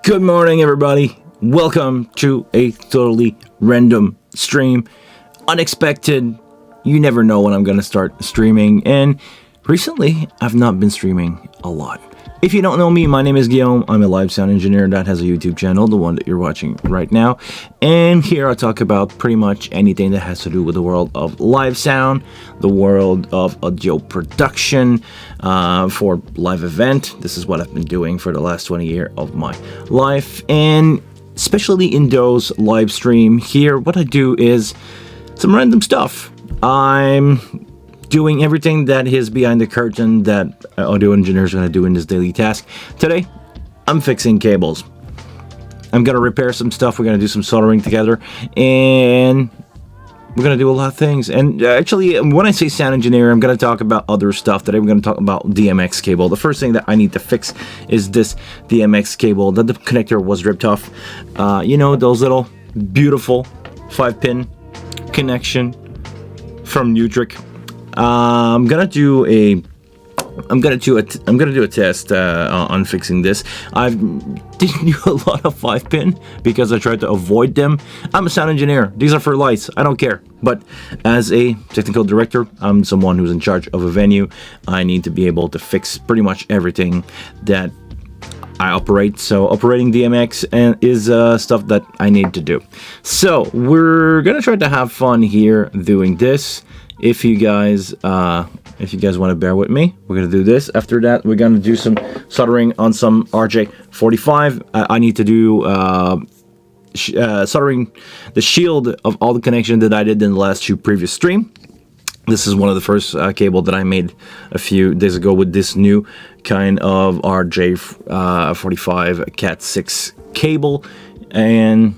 Good morning, everybody. Welcome to a totally random stream. Unexpected. You never know when I'm going to start streaming. And recently, I've not been streaming a lot. If you don't know me, my name is Guillaume. I'm a live sound engineer that has a YouTube channel, the one that you're watching right now. And here I talk about pretty much anything that has to do with the world of live sound, the world of audio production for live event. This is what I've been doing for the last 20 years of my life. And especially in those live stream here, what I do is some random stuff. I'm doing everything that is behind the curtain that audio engineers are going to do in this daily task. Today, I'm fixing cables. I'm going to repair some stuff. We're going to do some soldering together, and we're going to do a lot of things. And actually, when I say sound engineer, I'm going to talk about other stuff. Today, we're going to talk about DMX cable. The first thing that I need to fix is this DMX cable that the connector was ripped off. You know, those little beautiful 5-pin connection from Nutric. I'm gonna do a test on fixing this. I didn't do a lot of 5-pin because I tried to avoid them. I'm a sound engineer. These are for lights. I don't care. But as a technical director, I'm someone who's in charge of a venue. I need to be able to fix pretty much everything that I operate. So operating DMX is stuff that I need to do. So we're gonna try to have fun here doing this. If you guys want to bear with me, we're gonna do this. After that, we're gonna do some soldering on some RJ45. I need to do soldering the shield of all the connection that I did in the last two previous stream. This is one of the first cable that I made a few days ago with this new kind of RJ45 Cat6 cable, and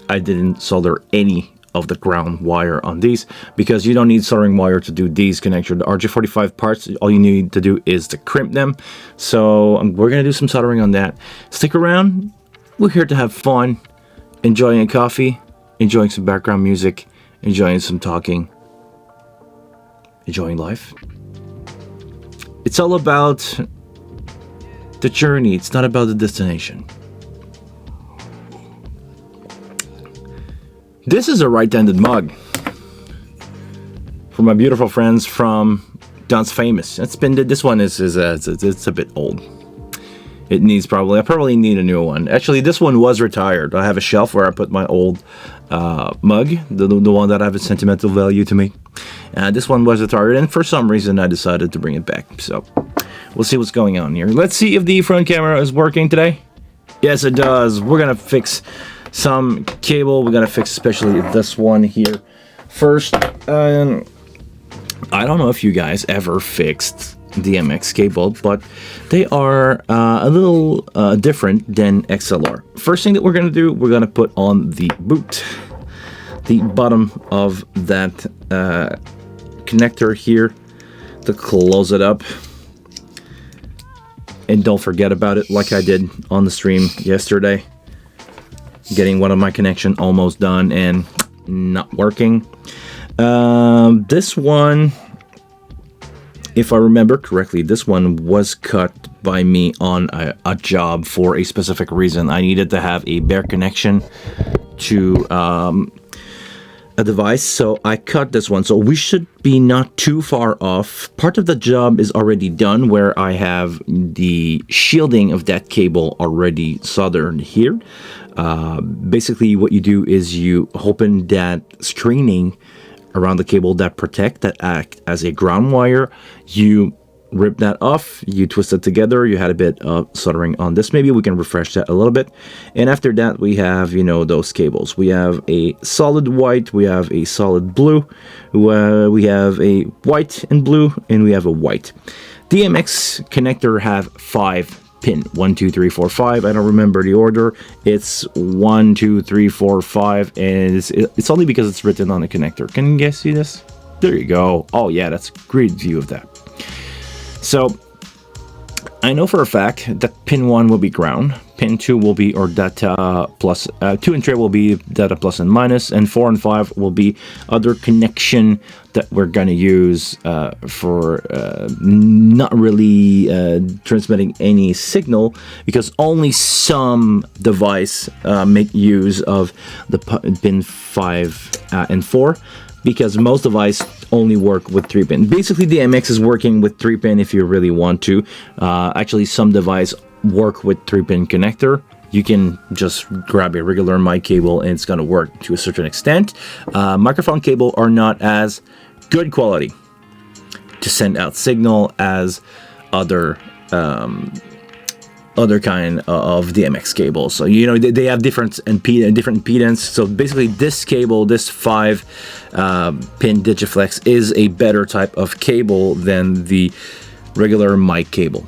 I didn't solder any of the ground wire on these because you don't need soldering wire to do these connections. The RJ45 parts, all you need to do is to crimp them. So we're gonna do some soldering on that. Stick around. We're here to have fun, enjoying a coffee, enjoying some background music, enjoying some talking, enjoying life. It's all about the journey. It's not about the destination. This is a right-handed mug from my beautiful friends from Don's Famous. This one is it's a bit old. I probably need a new one. Actually, this one was retired. I have a shelf where I put my old mug, the one that have a sentimental value to me. This one was retired, and for some reason I decided to bring it back. So we'll see what's going on here. Let's see if the front camera is working today. Yes, it does. We're gonna fix some cable. We're gonna fix especially this one here first. I don't know if you guys ever fixed DMX cable, but they are a little different than XLR. First thing that we're gonna do, we're gonna put on the boot, the bottom of that connector here to close it up. And don't forget about it like I did on the stream yesterday. Getting one of my connection almost done and not working. This one, if I remember correctly, this one was cut by me on a job for a specific reason. I needed to have a bare connection to a device, so I cut this one. So we should be not too far off. Part of the job is already done where I have the shielding of that cable already soldered here. Basically what you do is you open that screening around the cable that act as a ground wire. You rip that off, you twist it together. You had a bit of soldering on this. Maybe we can refresh that a little bit. And after that, we have, you know, those cables. We have a solid white, we have a solid blue, we have a white and blue, and we have a white. DMX connector have 5 pin 1, 2, 3, 4, 5. I don't remember the order. It's 1, 2, 3, 4, 5, and it's only because it's written on the connector. Can you guys see this? There you go. Oh yeah, that's a great view of that. So I know for a fact that pin 1 will be ground, pin 2 will be or data plus, 2 and 3 will be data plus and minus, and 4 and 5 will be other connection that we're going to use for not really transmitting any signal, because only some device make use of the pin 5 and 4. Because most devices only work with 3-pin. Basically, the MX is working with 3-pin if you really want to. Actually, some devices work with 3-pin connector. You can just grab a regular mic cable and it's going to work to a certain extent. Microphone cable are not as good quality to send out signal as other kind of DMX cables. So they have different impedance. So basically, this cable, this 5-pin Digiflex, is a better type of cable than the regular mic cable,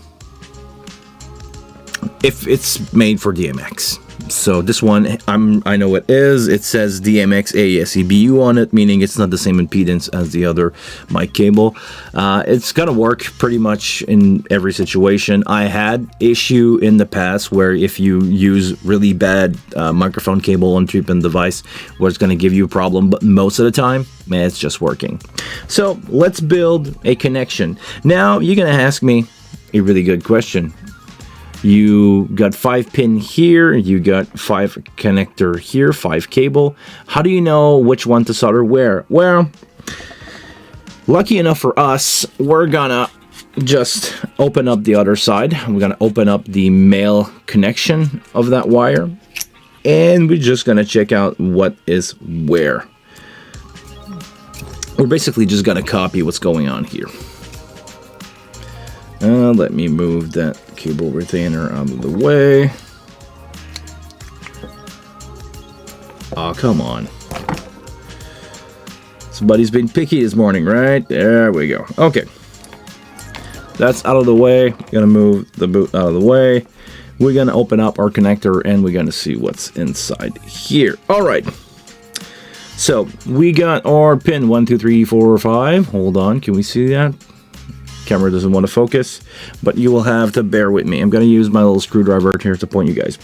if it's made for DMX. So this one, I know it is. It says DMX AES-EBU on it, meaning it's not the same impedance as the other mic cable. It's gonna work pretty much in every situation. I had issue in the past where if you use really bad microphone cable on 3-pin device, where it's gonna give you a problem, but most of the time, man, it's just working. So let's build a connection. Now you're gonna ask me a really good question. You got 5-pin here, you got 5 connector here, 5 cable. How do you know which one to solder where? Well, lucky enough for us, we're gonna just open up the other side. We're gonna open up the male connection of that wire, and we're just gonna check out what is where. We're basically just gonna copy what's going on here. Let me move that cable retainer out of the way. Oh, come on. Somebody's been picky this morning, right? There we go. Okay. That's out of the way. Gonna move the boot out of the way. We're gonna open up our connector and we're gonna see what's inside here. All right. So we got our pin 1, 2, 3, 4, 5. Hold on. Can we see that? Camera doesn't want to focus, but you will have to bear with me. I'm going to use my little screwdriver here to point you guys.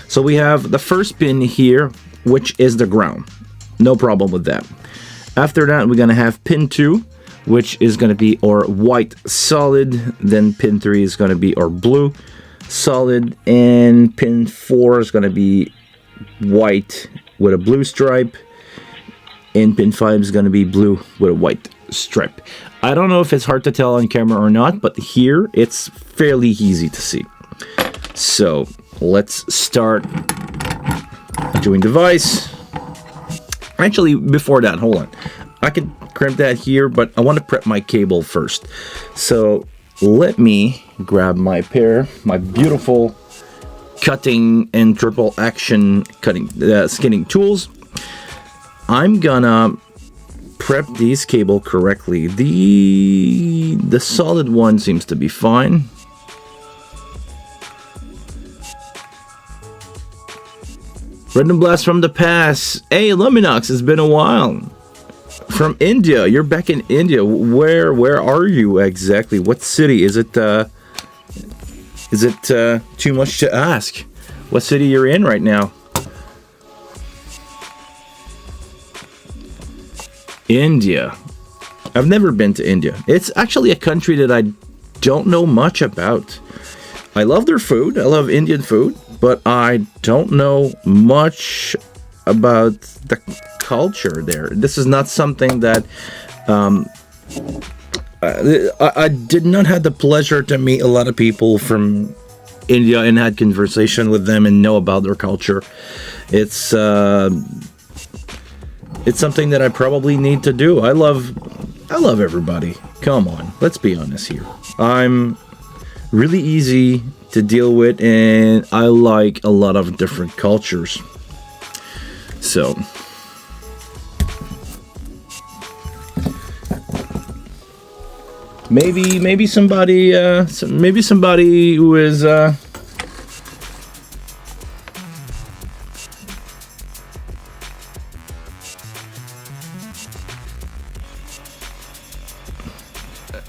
So we have the first pin here, which is the ground. No problem with that. After that, we're going to have pin 2, which is going to be our white solid. Then pin 3 is going to be our blue solid. And pin 4 is going to be white with a blue stripe. And pin 5 is going to be blue with a white stripe. I don't know if it's hard to tell on camera or not, but here it's fairly easy to see. So let's start doing device. Actually, before that, hold on. I could crimp that here, but I want to prep my cable first. So let me grab my beautiful cutting and triple action skinning tools. I'm gonna prep these cable correctly. The solid one seems to be fine. Random blast from the past. Hey, Luminox, it's been a while. From India, you're back in India. Where are you exactly? What city? Is it too much to ask? What city you're in right now? India. I've never been to India. It's actually a country that I don't know much about. I love their food. I love Indian food, but I don't know much about the culture there. This is not something that I did not have the pleasure to meet a lot of people from India and had conversation with them and know about their culture. It's something that I probably need to do. I love everybody. Come on, let's be honest here. I'm really easy to deal with, and I like a lot of different cultures. So maybe somebody who is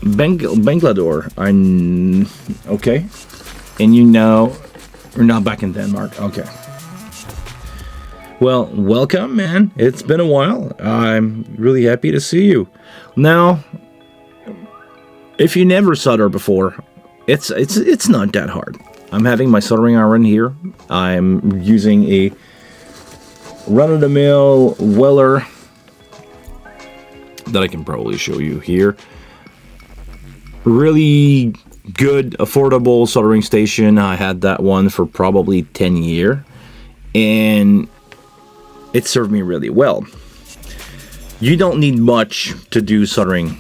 Bangladesh. I'm okay. And you know, we're not back in Denmark. Okay. Well, welcome, man. It's been a while. I'm really happy to see you. Now, if you never soldered before, it's not that hard. I'm having my soldering iron here. I'm using a run-of-the-mill Weller that I can probably show you here. Really good, affordable soldering station. I had that one for probably 10 years, and it served me really well. You don't need much to do soldering.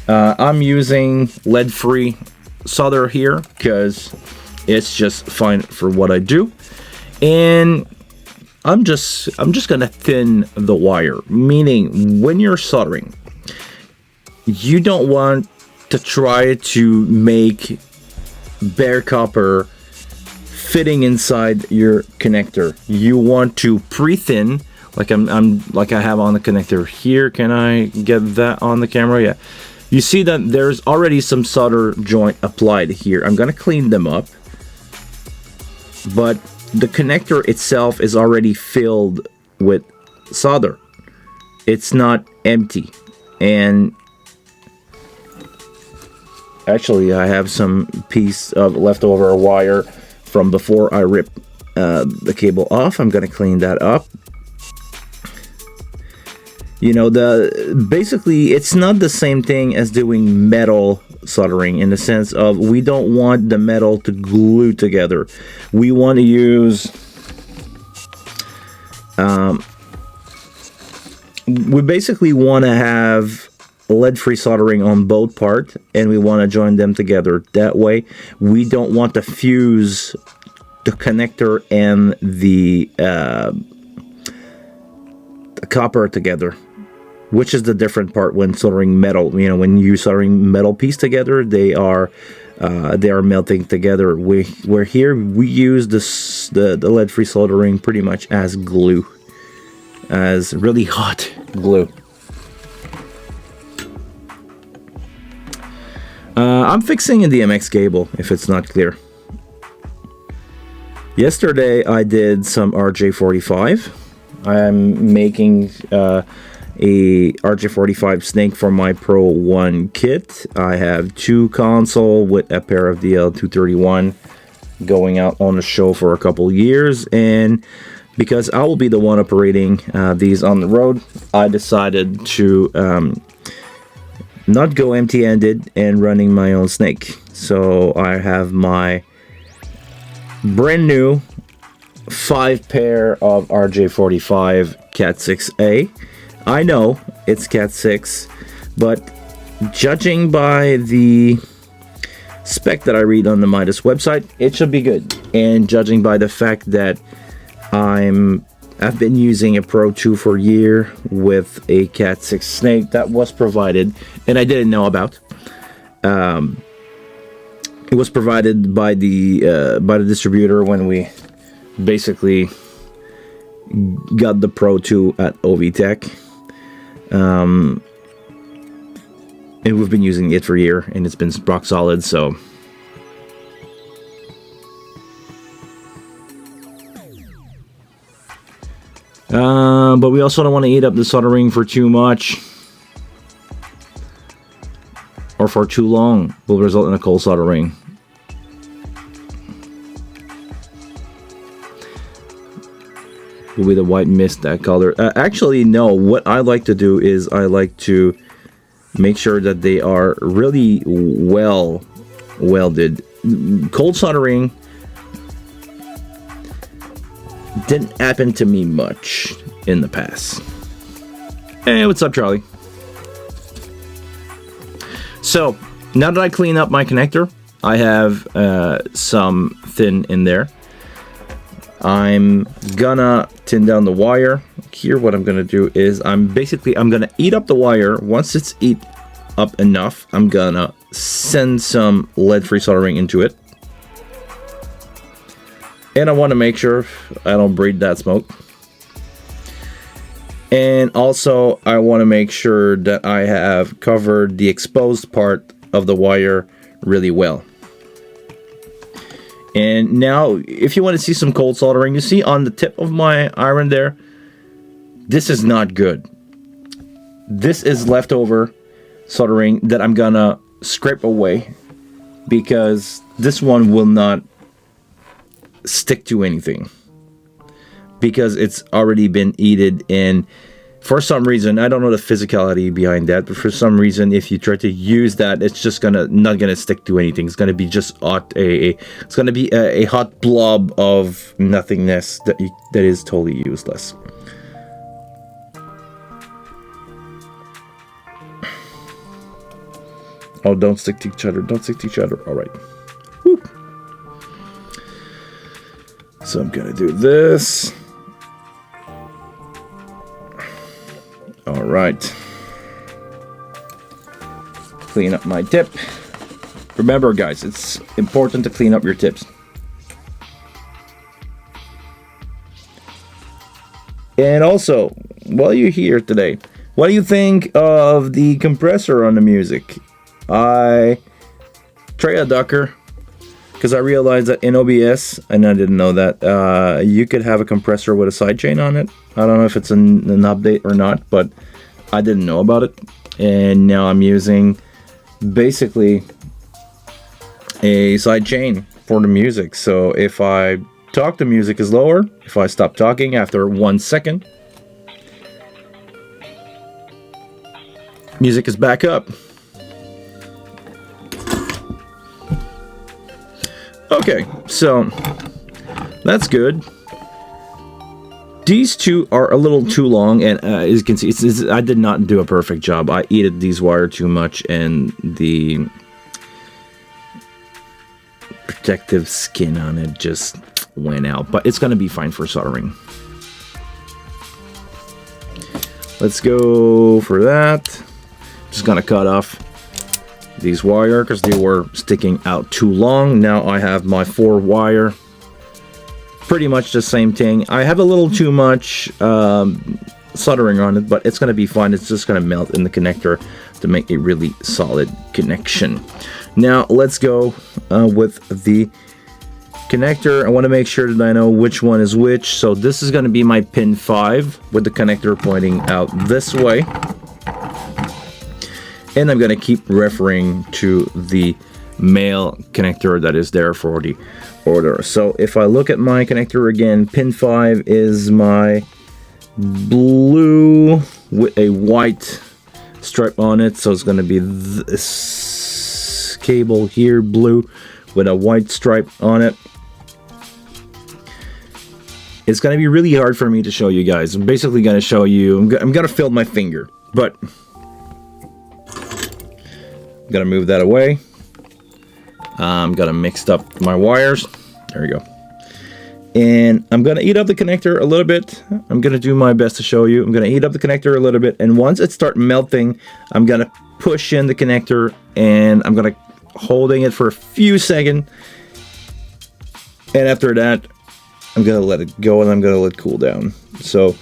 I'm using lead-free solder here because it's just fine for what I do, and I'm just gonna thin the wire. Meaning, when you're soldering, you don't want to try to make bare copper fitting inside your connector. You want to pre-thin, like like I have on the connector here. Can I get that on the camera? Yeah. You see that there's already some solder joint applied here. I'm gonna clean them up, but the connector itself is already filled with solder. It's not empty. And actually, I have some piece of leftover wire from before I ripped the cable off. I'm gonna clean that up. You know, basically it's not the same thing as doing metal soldering, in the sense of we don't want the metal to glue together. We want to use we basically want to have lead-free soldering on both parts, and we want to join them together. That way we don't want to fuse the connector and the copper together, which is the different part when soldering metal. You know, when you soldering metal piece together, they are melting together. Where here we use the lead-free soldering pretty much as glue, as really hot glue. I'm fixing a DMX cable if it's not clear. Yesterday I did some RJ45. I'm making a RJ45 snake for my Pro 1 kit. I have 2 console with a pair of DL231 going out on the show for a couple years, and because I will be the one operating these on the road, I decided to not go empty-handed and running my own snake. So I have my brand new 5 pair of RJ45 Cat 6A. I know it's Cat 6, but judging by the spec that I read on the Midas website, it should be good. And judging by the fact that I've been using a Pro 2 for a year with a Cat 6 snake that was provided, and I didn't know about. It was provided by the distributor when we basically got the Pro 2 at OVTech. And we've been using it for a year, and it's been rock solid, so. But we also don't want to eat up the soldering for too much or for too long. Will result in a cold soldering. Will be the white mist, that color. Actually, no. What I like to do is I like to make sure that they are really well welded. Cold soldering didn't happen to me much in the past. Hey, what's up, Charlie? So now that I clean up my connector, I have some thin in there. I'm gonna tin down the wire. Here what I'm gonna do is I'm gonna eat up the wire. Once it's eat up enough, I'm gonna send some lead-free soldering into it. And I want to make sure I don't breathe that smoke. And also I want to make sure that I have covered the exposed part of the wire really well. And now, if you want to see some cold soldering, you see on the tip of my iron there, this is not good. This is leftover soldering that I'm gonna scrape away, because this one will not stick to anything, because it's already been heated. And for some reason, I don't know the physicality behind that, but for some reason, if you try to use that, it's just not gonna stick to anything. It's gonna be just hot. It's gonna be a hot blob of nothingness that is totally useless. Oh, don't stick to each other. Don't stick to each other. All right. Woo. So I'm gonna do this. All right. Clean up my tip. Remember, guys, it's important to clean up your tips. And also, while you're here today, what do you think of the compressor on the music? I try a ducker, because I realized that in OBS, and I didn't know that, you could have a compressor with a sidechain on it. I don't know if it's an update or not, but I didn't know about it. And now I'm using basically a sidechain for the music. So if I talk, the music is lower. If I stop talking after 1 second, music is back up. Okay, so that's good. These two are a little too long, and as you can see, I did not do a perfect job. I heated these wires too much, and the protective skin on it just went out. But it's going to be fine for soldering. Let's go for that. Just going to cut off these wire because they were sticking out too long. Now I have my 4 wire, pretty much the same thing. I have a little too much soldering on it, but it's gonna be fine. It's just gonna melt in the connector to make a really solid connection. Now let's go with the connector. I want to make sure that I know which one is which. So this is gonna be my pin 5 with the connector pointing out this way. And I'm going to keep referring to the male connector that is there for the order. So if I look at my connector again, pin 5 is my blue with a white stripe on it. So it's going to be this cable here, blue with a white stripe on it. It's going to be really hard for me to show you guys. I'm basically going to show you, I'm going to fill my finger, but I'm gonna move that away. I'm gonna mix up my wires. There we go. And I'm gonna heat up the connector a little bit. I'm gonna do my best to show you. I'm gonna heat up the connector a little bit, and once it starts melting, I'm gonna push in the connector, and I'm gonna holding it for a few seconds. And after that, I'm gonna let it go, and I'm gonna let it cool down. So,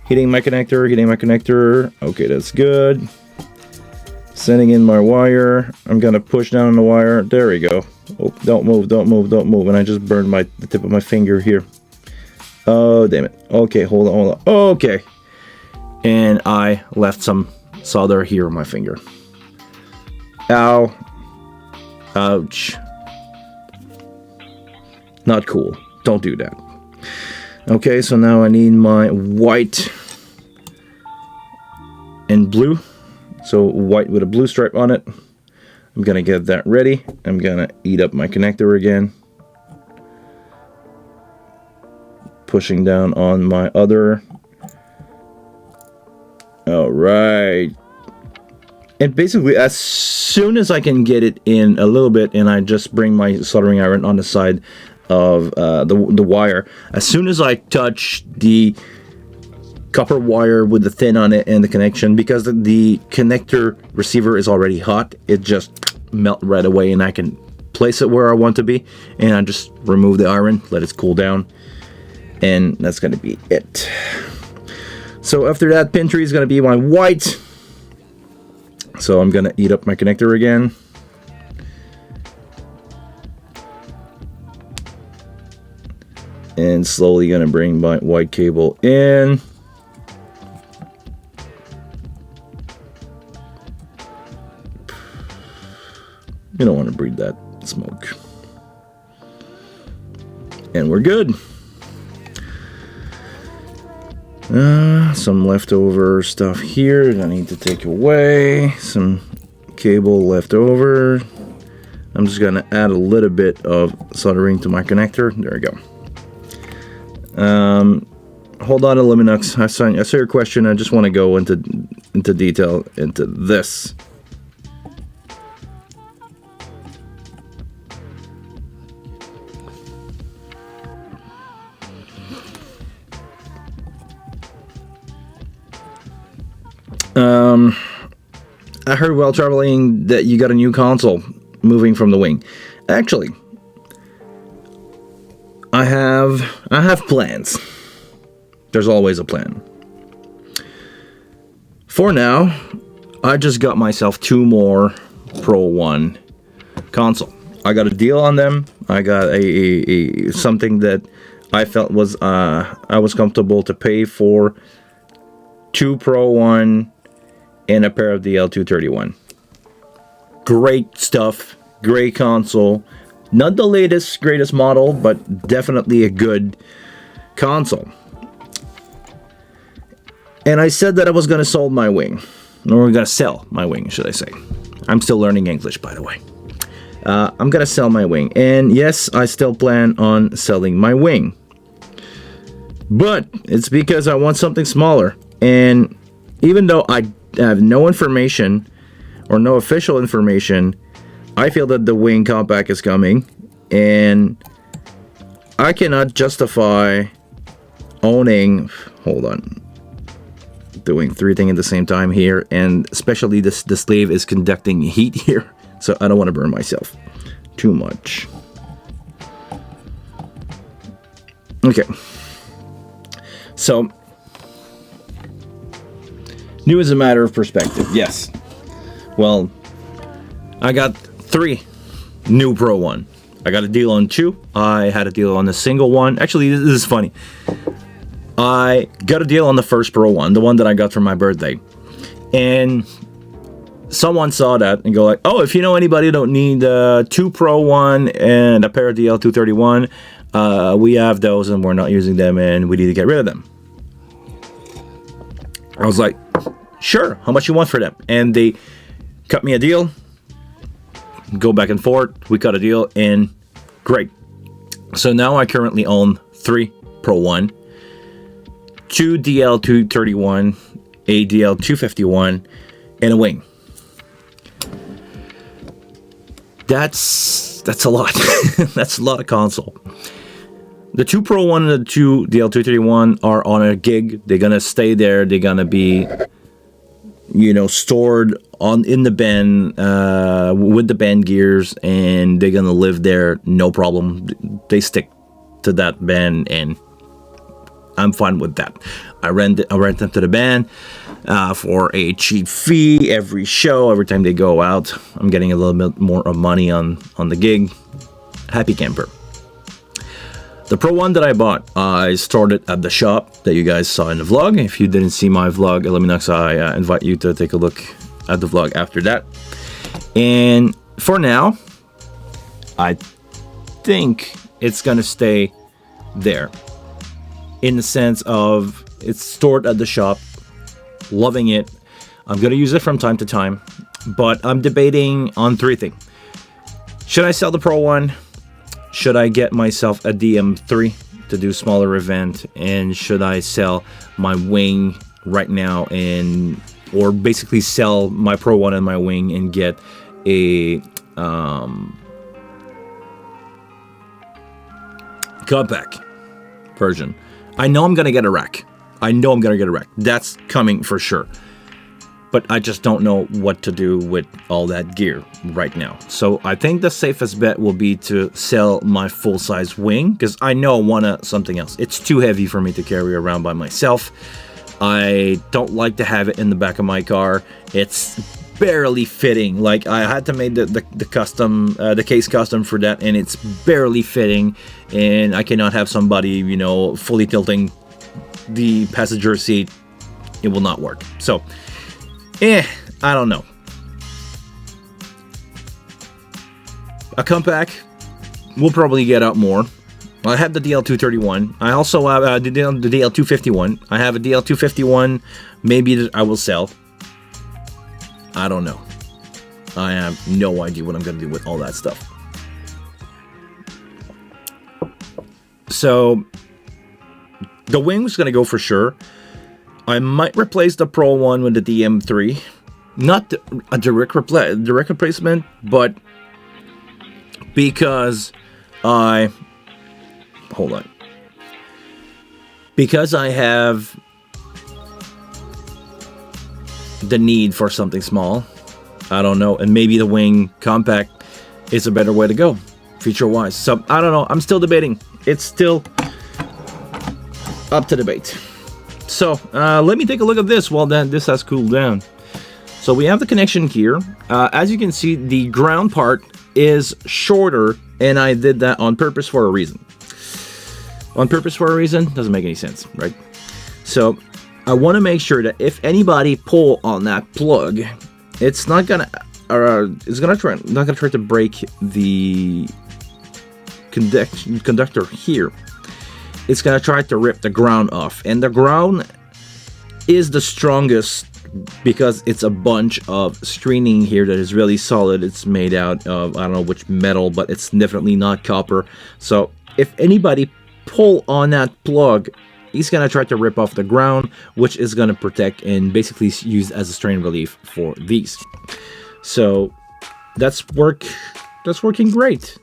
heating my connector. Okay, that's good. Sending in my wire. I'm gonna push down on the wire. There we go. Oh, don't move. And I just burned the tip of my finger here. Oh, damn it. Okay, hold on. Okay. And I left some solder here on my finger. Ow. Ouch. Not cool. Don't do that. Okay, so now I need my white and blue. So white with a blue stripe on it. I'm gonna get that ready. I'm gonna heat up my connector again. Pushing down on my other. All right. And basically, as soon as I can get it in a little bit, and I just bring my soldering iron on the side of the wire. As soon as I touch the copper wire with the thin on it and the connection, because the connector receiver is already hot, it just melt right away, and I can place it where I want to be, and I just remove the iron, let it cool down, and that's going to be it. So after that, pin 3 is going to be my white. So I'm going to heat up my connector again. And slowly gonna bring my white cable in. You don't want to breathe that smoke. And we're good. Some leftover stuff here that I need to take away. Some cable left over. I'm just gonna add a little bit of soldering to my connector. There we go. Hold on, Luminux. I saw your question. I just want to go into detail into this. I heard while traveling that you got a new console moving from the wing. Actually, I have plans. There's always a plan. For now, I just got myself 2 more Pro 1 console. I got a deal on them. I got a something that I felt was I was comfortable to pay for 2 Pro 1 and a pair of the L231. Great stuff, great console. Not the greatest model, but definitely a good console. And I said that I was going to sell my wing. Or I'm going to sell my wing, should I say. I'm still learning English, by the way. I'm going to sell my wing. And yes, I still plan on selling my wing. But it's because I want something smaller. And even though I have no information or no official information, I feel that the wing compact is coming, and I cannot justify owning, hold on, doing 3 things at the same time here, and especially the sleeve is conducting heat here, so I don't want to burn myself too much. Okay, so new is a matter of perspective. Yes, well, I got 3 new Pro 1. I got a deal on 2. I had a deal on the single one. Actually, this is funny. I got a deal on the first Pro 1, the one that I got for my birthday. And someone saw that and go like, oh, if you know anybody who don't need 2 Pro 1 and a pair of the L231, we have those and we're not using them and we need to get rid of them. I was like, sure, how much you want for them? And they cut me a deal. Go back and forth. We got a deal, and great. So now I currently own 3 Pro 1, 2 DL231, a DL251, and a wing. That's a lot. That's a lot of console. The 2 Pro 1 and the 2 DL231 are on a gig. They're gonna stay there. They're gonna be, stored in the bin with the band gears, and they're gonna live there, no problem. They stick to that band, and I'm fine with that. I rent them to the band for a cheap fee every show. Every time they go out, I'm getting a little bit more of money on the gig. Happy camper. The Pro 1 that I bought, I stored it at the shop that you guys saw in the vlog. If you didn't see my vlog, Luminux, I invite you to take a look at the vlog after that. And for now, I think it's gonna stay there, in the sense of it's stored at the shop, loving it. I'm gonna use it from time to time, but I'm debating on 3 things. Should I sell the Pro 1? Should I get myself a DM3 to do smaller event? And should I sell my wing right now, or basically sell my Pro 1 and my wing and get a compact version? I know I'm gonna get a rack. That's coming for sure. But I just don't know what to do with all that gear right now. So I think the safest bet will be to sell my full-size wing, because I know I want something else. It's too heavy for me to carry around by myself. I don't like to have it in the back of my car. It's barely fitting. Like, I had to make the custom, the case custom for that, and it's barely fitting, and I cannot have somebody, you know, fully tilting the passenger seat. It will not work. So, I don't know. A compact will probably get out more. I have the DL231. I also have the DL251. I have a DL251. Maybe that I will sell. I don't know. I have no idea what I'm going to do with all that stuff. So, the wing's going to go for sure. I might replace the Pro 1 with the DM3. Not a direct replacement, but because hold on. Because I have the need for something small. I don't know. And maybe the wing compact is a better way to go, feature-wise. So, I don't know. I'm still debating. It's still up to debate. So, let me take a look at this while then this has cooled down. So, we have the connection here. As you can see, the ground part is shorter, and I did that on purpose for a reason. On purpose for a reason? Doesn't make any sense, right? So, I want to make sure that if anybody pull on that plug, it's not gonna, not gonna try to break the conductor here. It's gonna try to rip the ground off, and the ground is the strongest because it's a bunch of screening here that is really solid. It's made out of, I don't know which metal, but it's definitely not copper. So if anybody pull on that plug, he's gonna try to rip off the ground, which is gonna protect and basically use as a strain relief for these. So that's working great.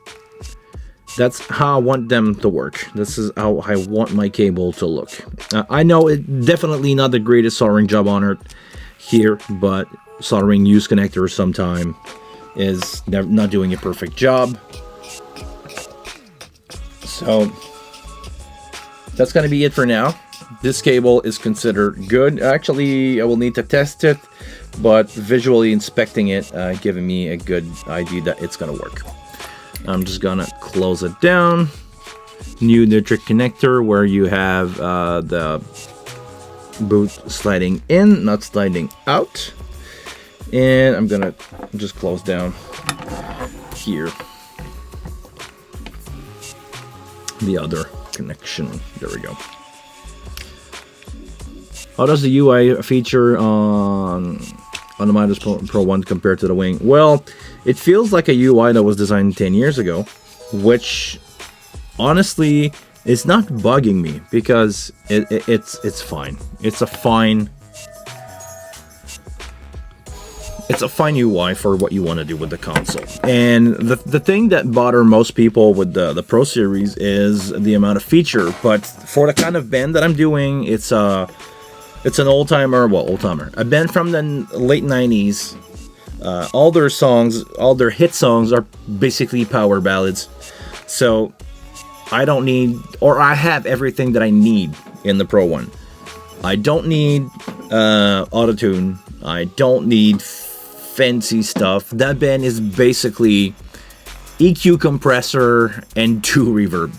That's how I want them to work. This is how I want my cable to look. I know it's definitely not the greatest soldering job on earth here, but soldering used connectors sometime is not doing a perfect job. So that's going to be it for now. This cable is considered good. Actually, I will need to test it, but visually inspecting it, giving me a good idea that it's going to work. I'm just gonna close it down. New nitric connector where you have the boot sliding in, not sliding out. And I'm gonna just close down here the other connection. There we go. How does the UI feature on the Midas Pro 1 compared to the wing? Well, it feels like a UI that was designed 10 years ago, which honestly is not bugging me because it's fine. It's a fine UI for what you want to do with the console. And the thing that bother most people with the Pro Series is the amount of feature, but for the kind of band that I'm doing, it's an old-timer, a band from the late 90s. All their songs, all their hit songs are basically power ballads. So I don't need, or I have everything that I need in the Pro 1. I don't need autotune. I don't need fancy stuff. That band is basically EQ compressor and 2 reverb.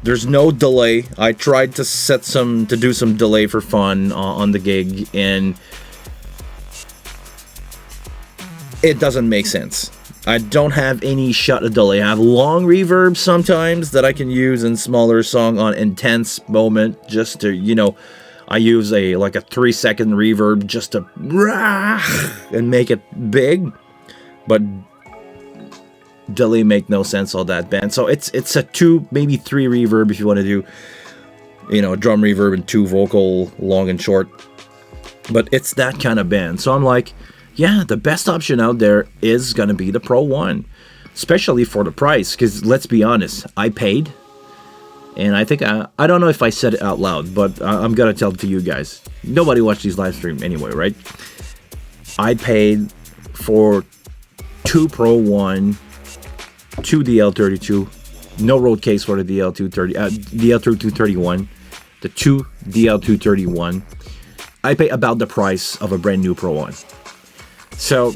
There's no delay. I tried to do some delay for fun on the gig, and it doesn't make sense. I don't have any shot of delay. I have long reverb sometimes that I can use in smaller song on intense moment, just to, you know, I use a 3-second reverb just to and make it big, but delay make no sense on that band. So it's a 2, maybe 3 reverb if you want to do, you know, drum reverb and 2 vocal, long and short. But it's that kind of band. So I'm like, yeah, the best option out there is gonna be the Pro 1, especially for the price. Because let's be honest, I paid, and I think I don't know if I said it out loud, but I'm gonna tell it to you guys. Nobody watched these live stream anyway, right? I paid for 2 Pro 1, 2 DL32, no road case for the DL231, the 2 DL231. I pay about the price of a brand new Pro 1. So,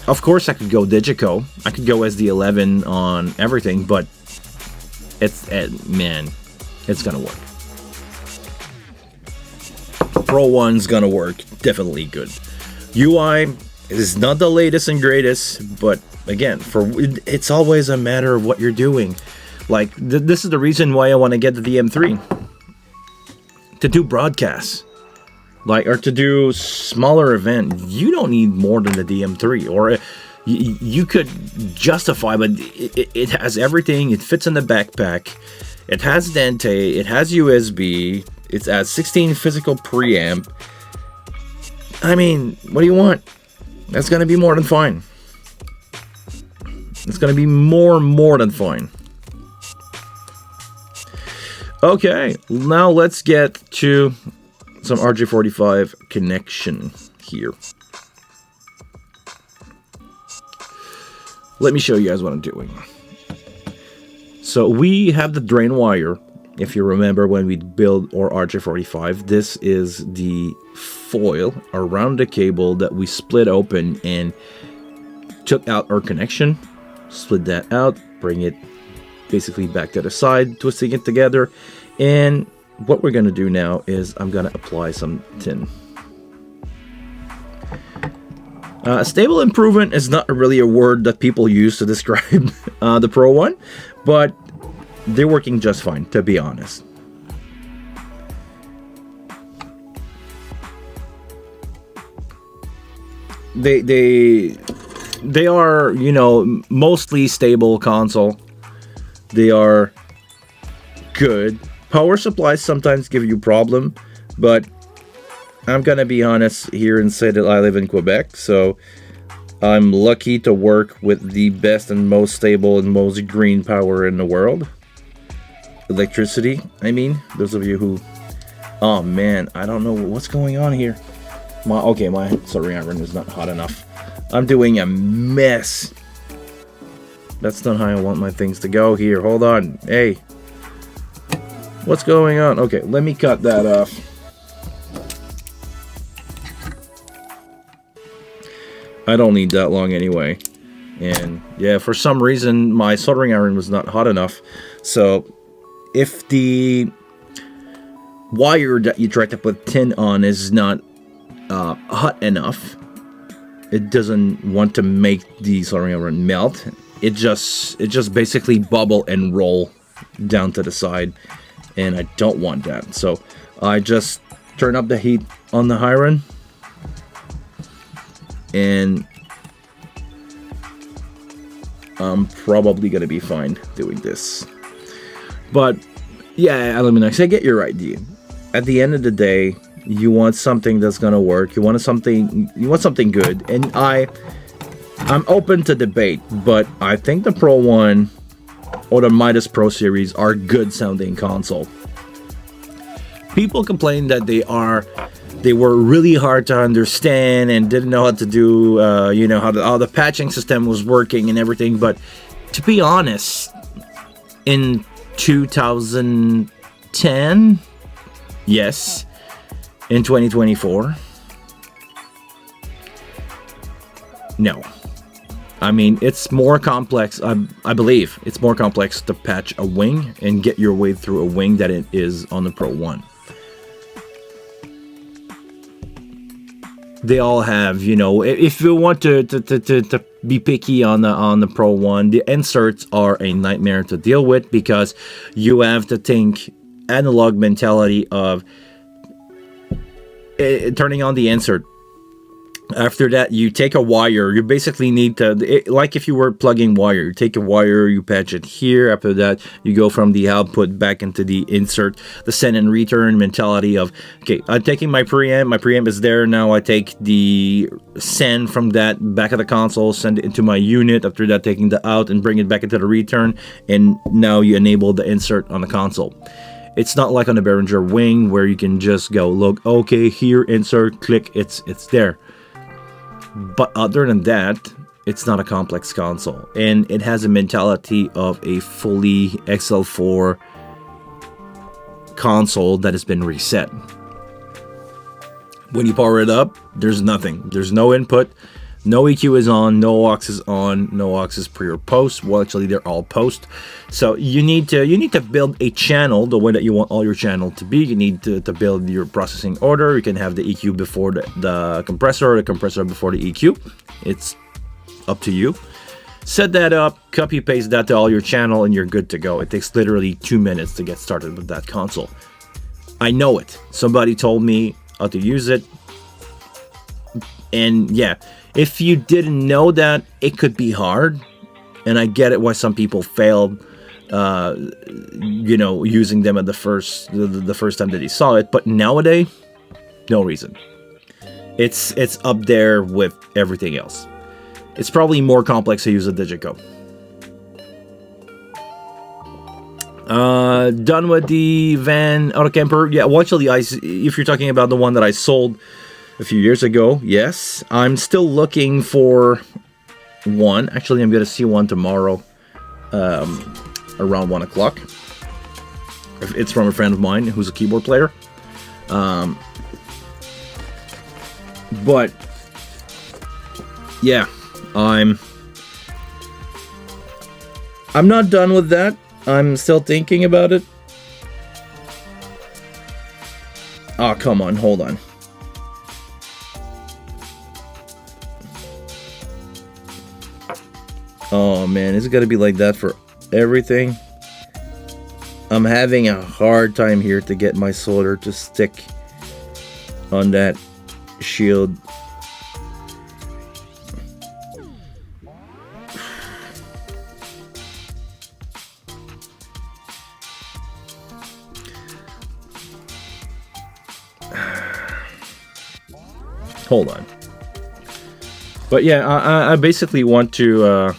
of course, I could go Digico. I could go SD11 on everything, but man, it's gonna work. Pro 1's gonna work. Definitely good. UI is not the latest and greatest, but again, it's always a matter of what you're doing. Like, this is the reason why I want to get the DM3. To do broadcasts. Like, or to do smaller event. You don't need more than the DM3. Or you could justify, but it has everything. It fits in the backpack. It has Dente. It has USB. It's at 16 physical preamp. I mean, what do you want? That's going to be more than fine. It's going to be more than fine. Okay, now let's get to some RJ45 connection here. Let me show you guys what I'm doing. So we have the drain wire. If you remember when we built our RJ45, this is the foil around the cable that we split open and took out our connection, split that out, bring it basically back to the side, twisting it together. And what we're going to do now is I'm going to apply some tin. Stable improvement is not really a word that people use to describe the Pro 1, but they're working just fine, to be honest. They are, you know, mostly stable console. They are good. Power supplies sometimes give you problem, but I'm gonna be honest here and say that I live in Quebec, so I'm lucky to work with the best and most stable and most green power in the world. Electricity, I mean, those of you who... Oh man, I don't know what's going on here. My soldering iron is not hot enough. I'm doing a mess. That's not how I want my things to go here. Hold on. Hey. What's going on? Okay, let me cut that off. I don't need that long anyway. And yeah, for some reason, my soldering iron was not hot enough. So if the wire that you try to put tin on is not hot enough, it doesn't want to make the soldering iron melt. It just basically bubble and roll down to the side, and I don't want that. So I just turn up the heat on the iron, and I'm probably gonna be fine doing this. But yeah, Illuminix, I get your idea. At the end of the day, you want something that's gonna work. You want something good, and I'm open to debate, but I think the Pro 1 or the Midas Pro series are good sounding console. People complain that they were really hard to understand and didn't know how to do, how the patching system was working and everything. But to be honest, in 2010, yes, in 2024, no. I mean, it's more complex. I believe it's more complex to patch a wing and get your way through a wing than it is on the Pro 1. They all have, if you want to be picky on the Pro 1, the inserts are a nightmare to deal with because you have to think analog mentality of turning on the insert. After that, you take a wire. You basically need to, like if you were plugging wire, you take a wire, you patch it here. After that, you go from the output back into the insert. The send and return mentality of, okay, I'm taking my preamp. My preamp is there. Now I take the send from that back of the console, send it into my unit. After that, taking the out and bring it back into the return. And now you enable the insert on the console. It's not like on the Behringer Wing where you can just go, look, okay, here, insert, click, it's there. But other than that, it's not a complex console. And it has a mentality of a fully XL4 console that has been reset. When you power it up, there's nothing. There's no input. No EQ is on, no aux is on, no aux is pre or post. Well, actually, they're all post. So you need to build a channel the way that you want all your channel to be. You need to build your processing order. You can have the EQ before the compressor, or the compressor before the EQ. It's up to you. Set that up, copy paste that to all your channel, and you're good to go. It takes literally 2 minutes to get started with that console. I know it. Somebody told me how to use it. And yeah, if you didn't know that, it could be hard. And I get it why some people failed, using them at the first time that they saw it. But nowadays, no reason. It's up there with everything else. It's probably more complex to use a Digico. Done with the van Autocamper. Yeah, well, actually, if you're talking about the one that I sold a few years ago, yes, I'm still looking for one. Actually, I'm going to see one tomorrow around 1 o'clock. It's from a friend of mine who's a keyboard player. But yeah, I'm not done with that. I'm still thinking about it. Oh, come on, hold on. Oh man, is it gonna be like that for everything? I'm having a hard time here to get my solder to stick on that shield. Hold on. But yeah, I basically want to...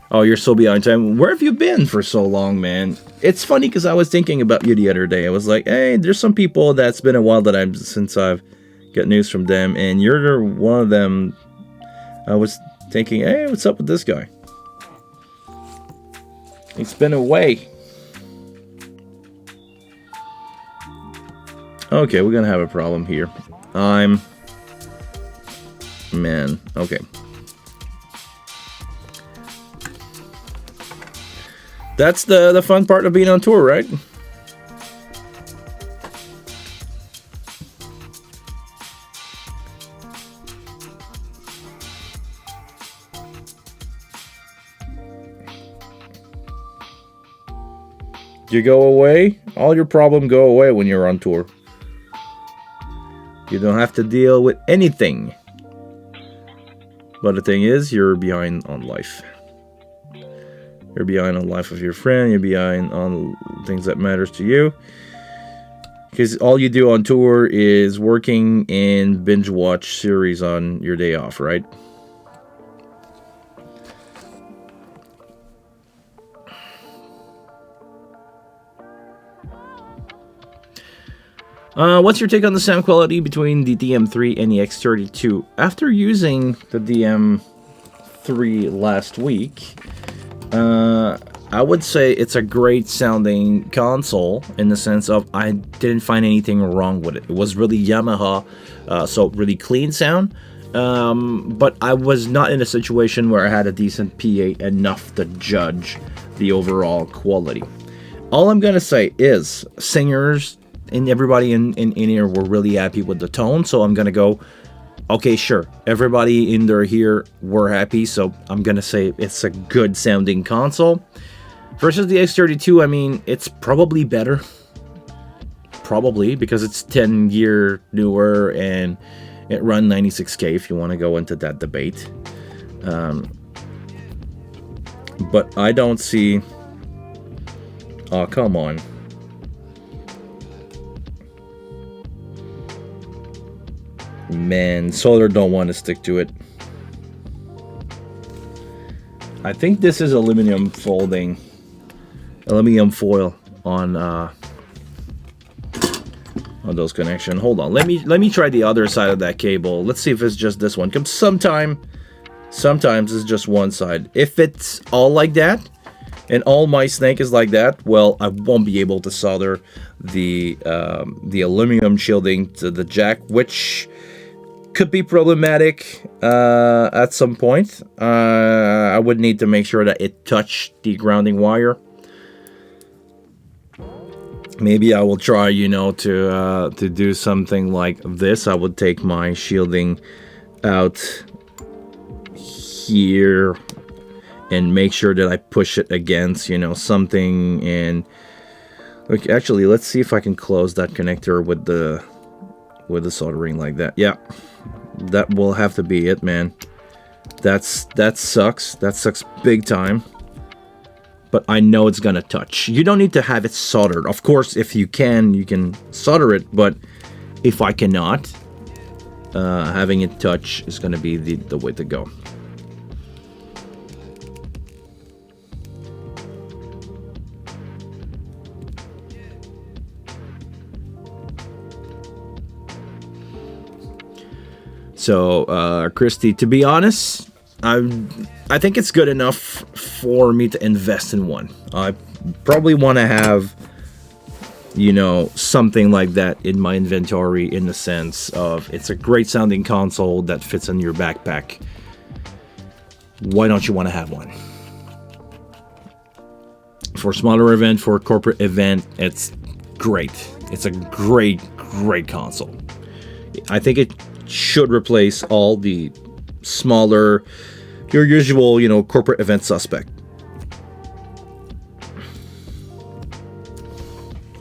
Oh, you're so behind time. Where have you been for so long, man? It's funny because I was thinking about you the other day. I was like, hey, there's some people that's been a while since I've got news from them, and you're one of them. I was thinking, hey, what's up with this guy? He's been away. Okay, we're gonna have a problem here. Man, okay. That's the fun part of being on tour, right? You go away, all your problems go away when you're on tour. You don't have to deal with anything. But the thing is, you're behind on life. You're behind on life of your friend. You're behind on things that matters to you. Because all you do on tour is working and binge watch series on your day off, right? What's your take on the sound quality between the DM3 and the X32? After using the DM3 last week, I would say it's a great sounding console in the sense of I didn't find anything wrong with it. It was really Yamaha, so really clean sound. But I was not in a situation where I had a decent PA enough to judge the overall quality. All I'm gonna say is singers and everybody in here were really happy with the tone, so I'm gonna go, okay, sure, everybody in there here were happy, so I'm gonna say it's a good sounding console. Versus the X32, I mean, it's probably better. Probably, because it's 10 year newer and it run 96K if you want to go into that debate. But I don't see... Oh, come on. Man, Solder don't want to stick to it. I think this is aluminum folding, aluminum foil on those connections. Hold on, let me try the other side of that cable. Let's see if it's just this one. Sometimes it's just one side. If it's all like that, and all my snake is like that, well, I won't be able to solder the aluminum shielding to the jack, which could be problematic at some point. I would need to make sure that it touched the grounding wire. Maybe I will try, to do something like this. I would take my shielding out here and make sure that I push it against, something. And look, actually, let's see if I can close that connector with the soldering like that. Yeah, that will have to be it, man. That sucks. That sucks big time. But I know it's gonna touch. You don't need to have it soldered. Of course, if you can solder it. But if I cannot, having it touch is gonna be the way to go. So, Christy, to be honest, I think it's good enough for me to invest in one. I probably want to have, something like that in my inventory, in the sense of it's a great sounding console that fits in your backpack. Why don't you want to have one? For smaller event, for a corporate event, it's great. It's a great console. I think it should replace all the smaller, your usual, corporate event suspect.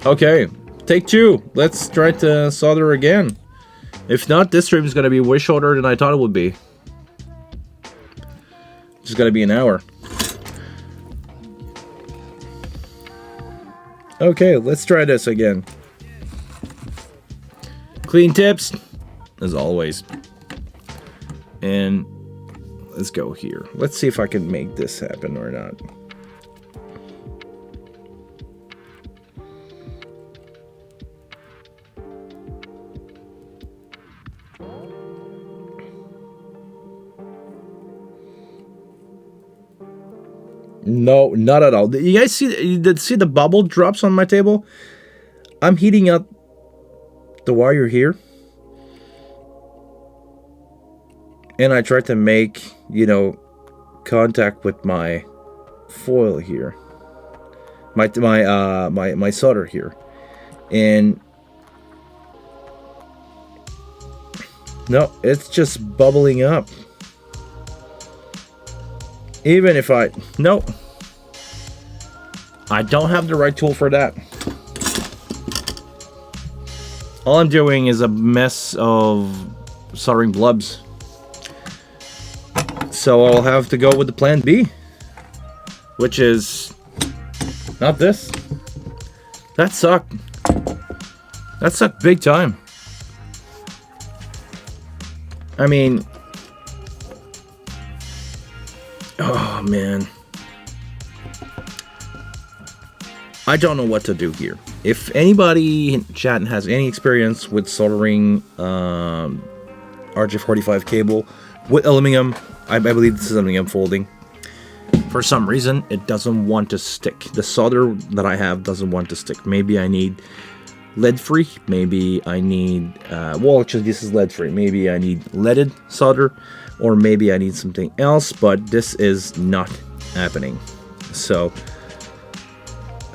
Okay, take two. Let's try to solder again. If not, this stream is going to be way shorter than I thought it would be. It's going to be an hour. Okay, let's try this again. Clean tips, as always. And let's go here. Let's see if I can make this happen or not. No, not at all. You guys see the bubble drops on my table? I'm heating up the wire here. And I tried to make, contact with my foil here. My solder here. And no, it's just bubbling up. Even if I don't have the right tool for that. All I'm doing is a mess of soldering blobs. So I'll have to go with the plan B, which is not this. That sucked. That sucked big time. I mean, oh man. I don't know what to do here. If anybody in chat has any experience with soldering RJ45 cable with aluminum, I believe this is aluminum folding. For some reason, it doesn't want to stick. The solder that I have doesn't want to stick. Maybe I need lead-free. Maybe I need, well, actually, this is lead-free. Maybe I need leaded solder, or maybe I need something else, but this is not happening. So,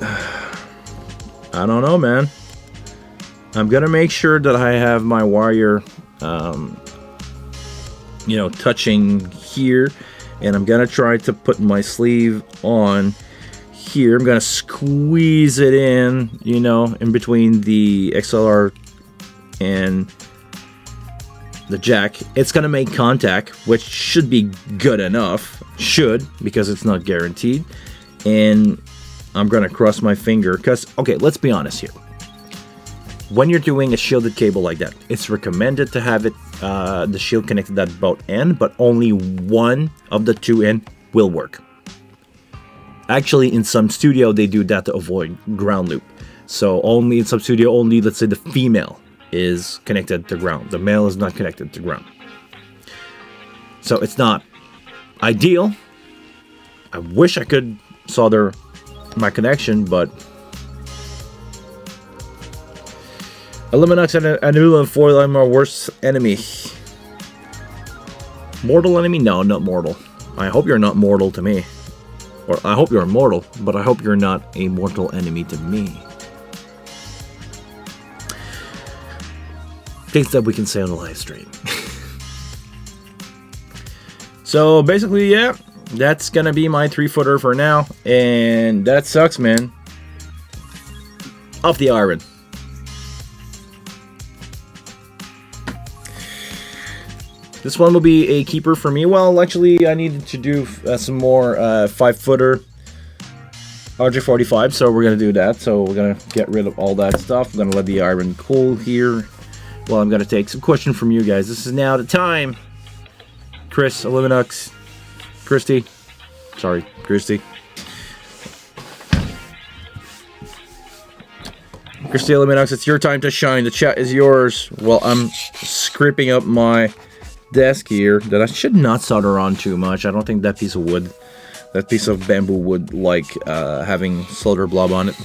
I don't know, man. I'm gonna make sure that I have my wire, touching here, and I'm gonna try to put my sleeve on here. I'm gonna squeeze it in, in between the XLR and the jack. It's gonna make contact, which should be good enough. Should, because it's not guaranteed. And I'm gonna cross my finger, because, okay, let's be honest here. When you're doing a shielded cable like that, it's recommended to have it, the shield connected at both ends, but only one of the two ends will work. Actually, in some studio, they do that to avoid ground loop. So only in some studio, only, let's say, the female is connected to ground. The male is not connected to ground. So it's not ideal. I wish I could solder my connection, but Aluminux and Anula foil are my worst enemy. Mortal enemy? No, not mortal. I hope you're not mortal to me. Or I hope you're immortal, but I hope you're not a mortal enemy to me. Things that we can say on the live stream. So basically, yeah, that's gonna be my 3-footer for now, and that sucks, man. Off the iron. This one will be a keeper for me. Well, actually, I needed to do some more 5-footer RJ45, so we're gonna do that. So we're gonna get rid of all that stuff. We're gonna let the iron cool here. Well, I'm gonna take some question from you guys. This is now the time. Chris, Aluminux, Christy. Sorry, Christy. Christy Aluminux, it's your time to shine. The chat is yours. Well, I'm scraping up my desk here that I should not solder on too much. I don't think that piece of wood, that piece of bamboo would like having solder blob on it.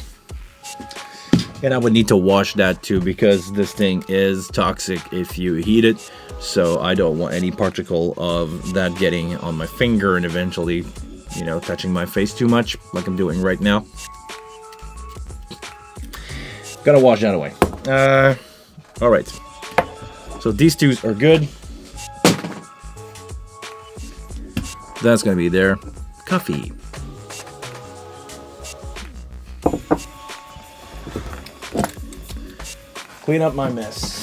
And I would need to wash that too, because this thing is toxic if you heat it. So I don't want any particle of that getting on my finger and eventually, you know, touching my face too much like I'm doing right now. Gotta wash that away. Alright. So these two are good. That's gonna be there. Coffee. Clean up my mess.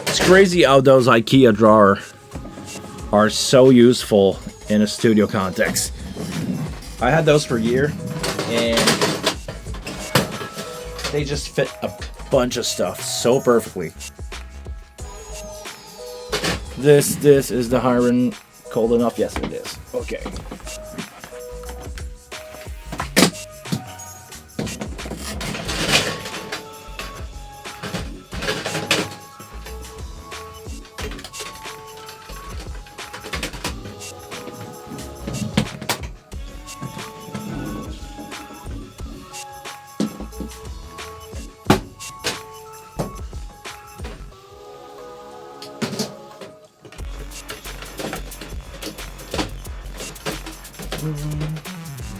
It's crazy how those IKEA drawers are so useful in a studio context. I had those for a year, and they just fit a bunch of stuff so perfectly. This is the iron cold enough? Yes, it is. Okay.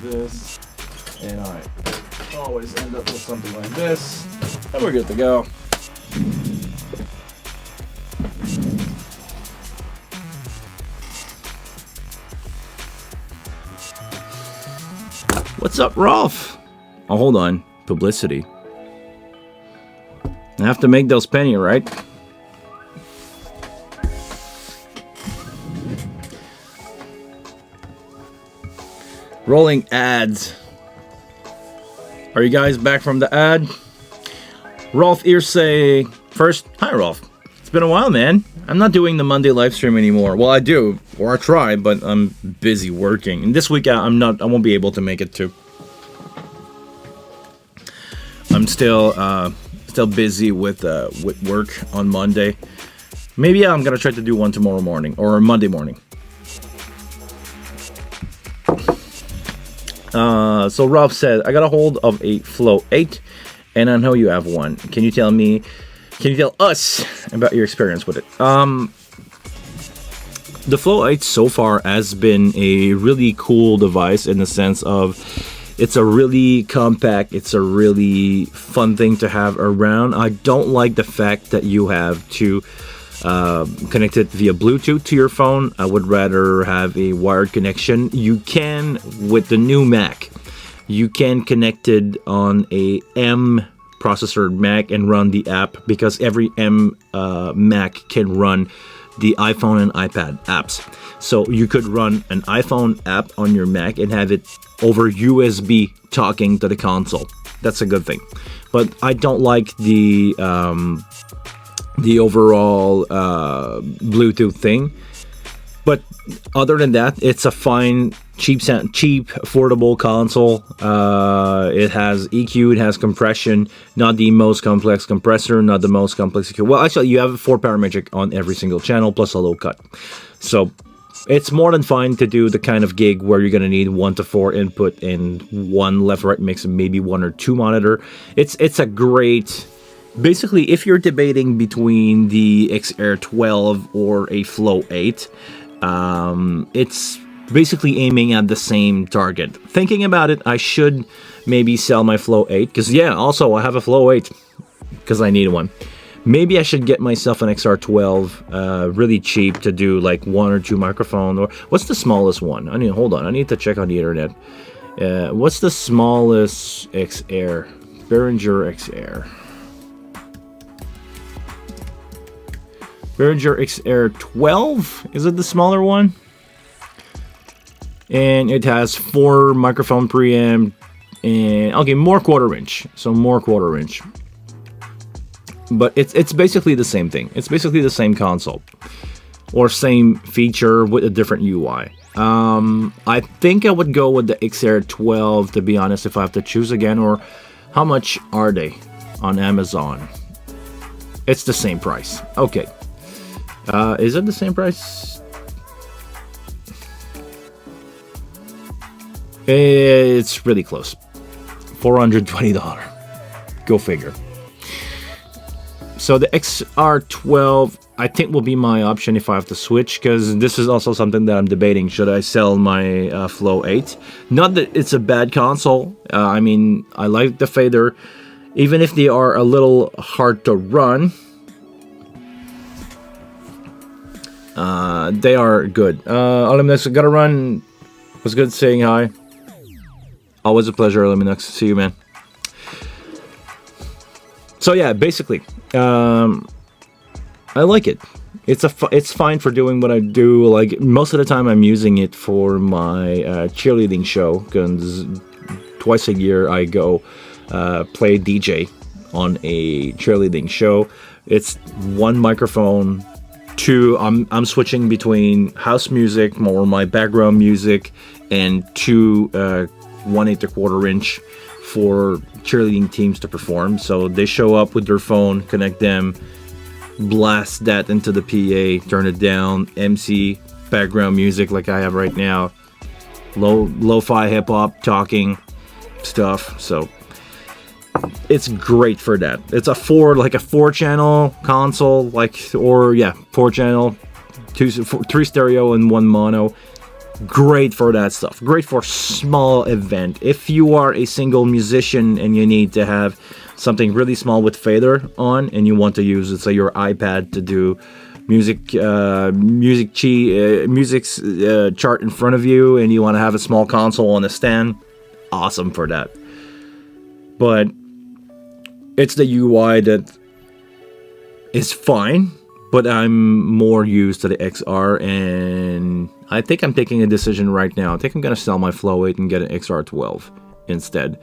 This, and I always end up with something like this, and we're good to go. What's up, Rolf? Oh, hold on. Publicity. I have to make those penny, right? Rolling ads. Are you guys back from the ad? Rolf Earsay first. Hi, Rolf. It's been a while, man. I'm not doing the Monday live stream anymore. Well, I do, or I try, but I'm busy working. And this week, I won't be able to make it too. I'm still busy with work on Monday. Maybe I'm gonna try to do one tomorrow morning or Monday morning. So Rob said, I got a hold of a Flow 8, and I know you have one. Can you tell us about your experience with it? The Flow 8 so far has been a really cool device in the sense of it's a really compact, it's a really fun thing to have around. I don't like the fact that you have to connect it via Bluetooth to your phone. I would rather have a wired connection. You can, with the new Mac, you can connect it on a M processor Mac and run the app, because every M Mac can run the iPhone and iPad apps. So you could run an iPhone app on your Mac and have it over USB talking to the console. That's a good thing. But I don't like the overall Bluetooth thing. But other than that, it's a fine, cheap, affordable console. It has EQ, it has compression, not the most complex compressor, not the most complex EQ. Well, actually, you have 4 parametric on every single channel, plus a low cut. So it's more than fine to do the kind of gig where you're going to need 1 to 4 input and 1 left-right mix and maybe 1 or 2 monitor. It's a great... Basically, if you're debating between the XR 12 or a Flow 8, it's basically aiming at the same target. Thinking about it, I should maybe sell my Flow 8, because yeah, also I have a Flow 8, because I need one. Maybe I should get myself an XR12, really cheap, to do like 1 or 2 microphone. Or what's the smallest one? Hold on, I need to check on the internet. What's the smallest XR? Behringer XR. Behringer XR12, is it the smaller one? And it has 4 microphone preamp, and okay, more quarter inch, so more quarter inch. But it's basically the same thing. It's basically the same console, or same feature with a different UI. I think I would go with the XR12, to be honest, if I have to choose again. Or how much are they on Amazon? It's the same price. Okay. Is it the same price? It's really close. $420. Go figure. So the XR12, I think, will be my option if I have to switch, because this is also something that I'm debating. Should I sell my Flow 8? Not that it's a bad console. I mean, I like the fader. Even if they are a little hard to run, they are good. Eliminux, gotta run. Was good saying hi. Always a pleasure, Eliminux. See you, man. So yeah, basically, I like it. It's fine for doing what I do. Like, most of the time, I'm using it for my cheerleading show, because twice a year I go play DJ on a cheerleading show. It's 1 microphone. 2, I'm switching between house music, more my background music, and 2 1/8 inch for cheerleading teams to perform. So they show up with their phone, connect them, blast that into the PA, turn it down, MC, background music like I have right now, lo-fi hip-hop, talking stuff. So it's great for that. It's a 4-channel console, 4-channel, 3 stereo and 1 mono. Great for that stuff. Great for small event. If you are a single musician and you need to have something really small with fader on, and you want to use, let's say, your iPad to do music chart in front of you, and you want to have a small console on a stand, awesome for that. But it's the UI that is fine, but I'm more used to the XR, and I think I'm taking a decision right now. I think I'm going to sell my Flow 8 and get an XR12 instead.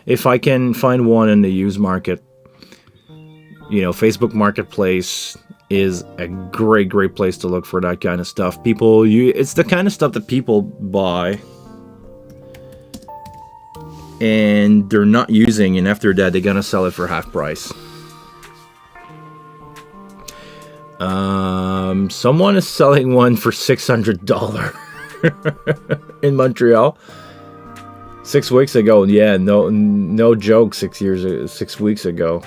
If I can find one in the used market, Facebook Marketplace is a great place to look for that kind of stuff. It's the kind of stuff that people buy and they're not using, and after that they're gonna sell it for half price. Someone is selling one for $600 in Montreal 6 weeks ago. Yeah, no joke. 6 weeks ago.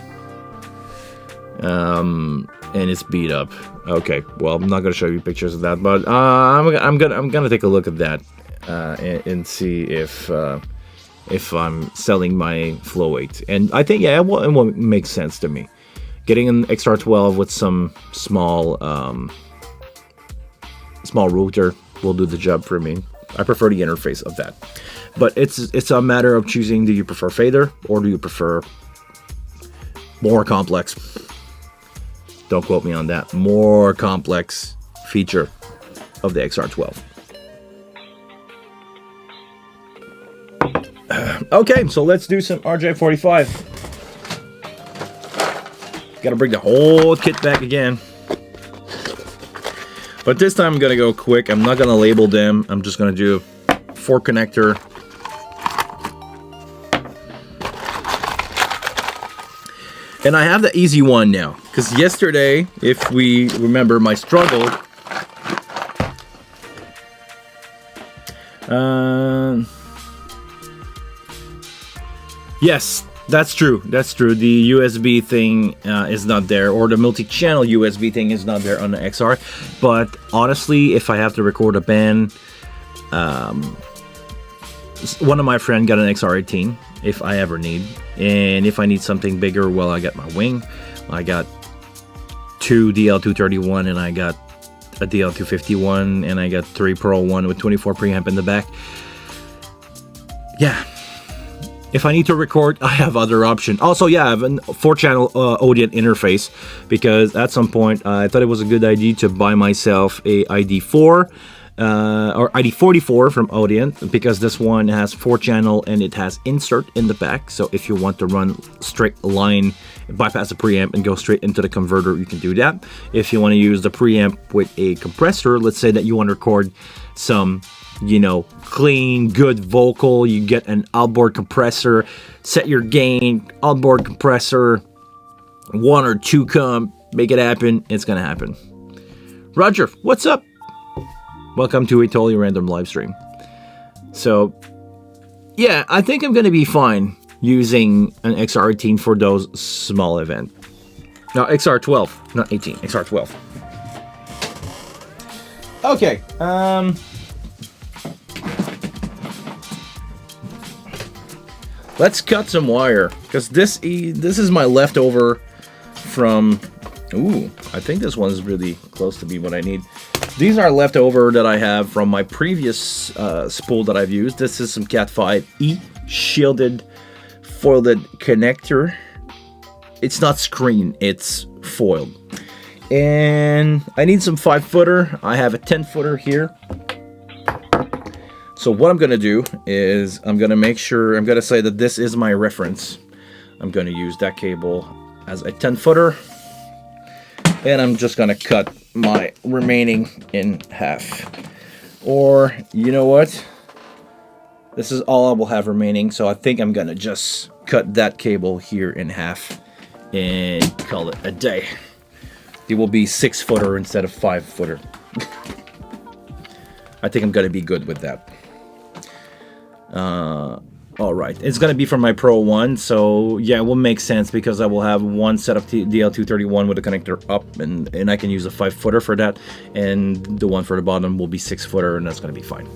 And it's beat up. Okay, well, I'm not gonna show you pictures of that, but I'm gonna take a look at that and see if I'm selling my Flow 8. And I think, yeah, it will make sense to me. Getting an XR12 with some small router will do the job for me. I prefer the interface of that. But it's a matter of choosing, do you prefer fader or do you prefer more complex? Don't quote me on that. More complex feature of the XR12. Okay, so let's do some RJ45. Gotta bring the whole kit back again. But But this time I'm gonna go quick. I'm not gonna label them. I'm just gonna do 4 connector. And I have the easy one now, because yesterday, if we remember my struggle, yes, that's true. That's true. The USB thing is not there, or the multi-channel USB thing is not there on the XR. But honestly, if I have to record a band, one of my friends got an XR18 if I ever need, and if I need something bigger, well, I got my wing. I got 2 DL231 and I got a DL251 and I got 3 Pro 1 with 24 preamp in the back. Yeah. If I need to record, I have other option. Also, yeah, I have a 4-channel Odeon interface, because at some point I thought it was a good idea to buy myself a ID4 or ID44 from Odeon, because this one has 4-channel and it has insert in the back. So if you want to run straight line, bypass the preamp and go straight into the converter, you can do that. If you want to use the preamp with a compressor, let's say that you want to record some, you know, clean, good vocal, you get an outboard compressor, set your gain, outboard compressor, 1 or 2 come, make it happen, it's gonna happen. Roger, what's up? Welcome to a totally random live stream. So, yeah, I think I'm gonna be fine using an XR18 for those small events. No, XR12, not 18, XR12. Okay, let's cut some wire, because this is my leftover from, ooh, I think this one's really close to be what I need. These are leftover that I have from my previous spool that I've used. This is some Cat 5e shielded foiled connector. It's not screen, it's foiled. And I need some 5-footer. I have a 10-footer here. So what I'm gonna do is I'm gonna make sure, I'm gonna say that this is my reference. I'm gonna use that cable as a 10-footer. And I'm just gonna cut my remaining in half. Or, you know what? This is all I will have remaining, so I think I'm gonna just cut that cable here in half and call it a day. It will be 6-footer instead of 5-footer. I think I'm gonna be good with that. Alright, it's gonna be from my Pro 1, so yeah, it will make sense, because I will have one set of DL231 with a connector up, and I can use a 5-footer for that, and the one for the bottom will be 6-footer, and that's gonna be fine.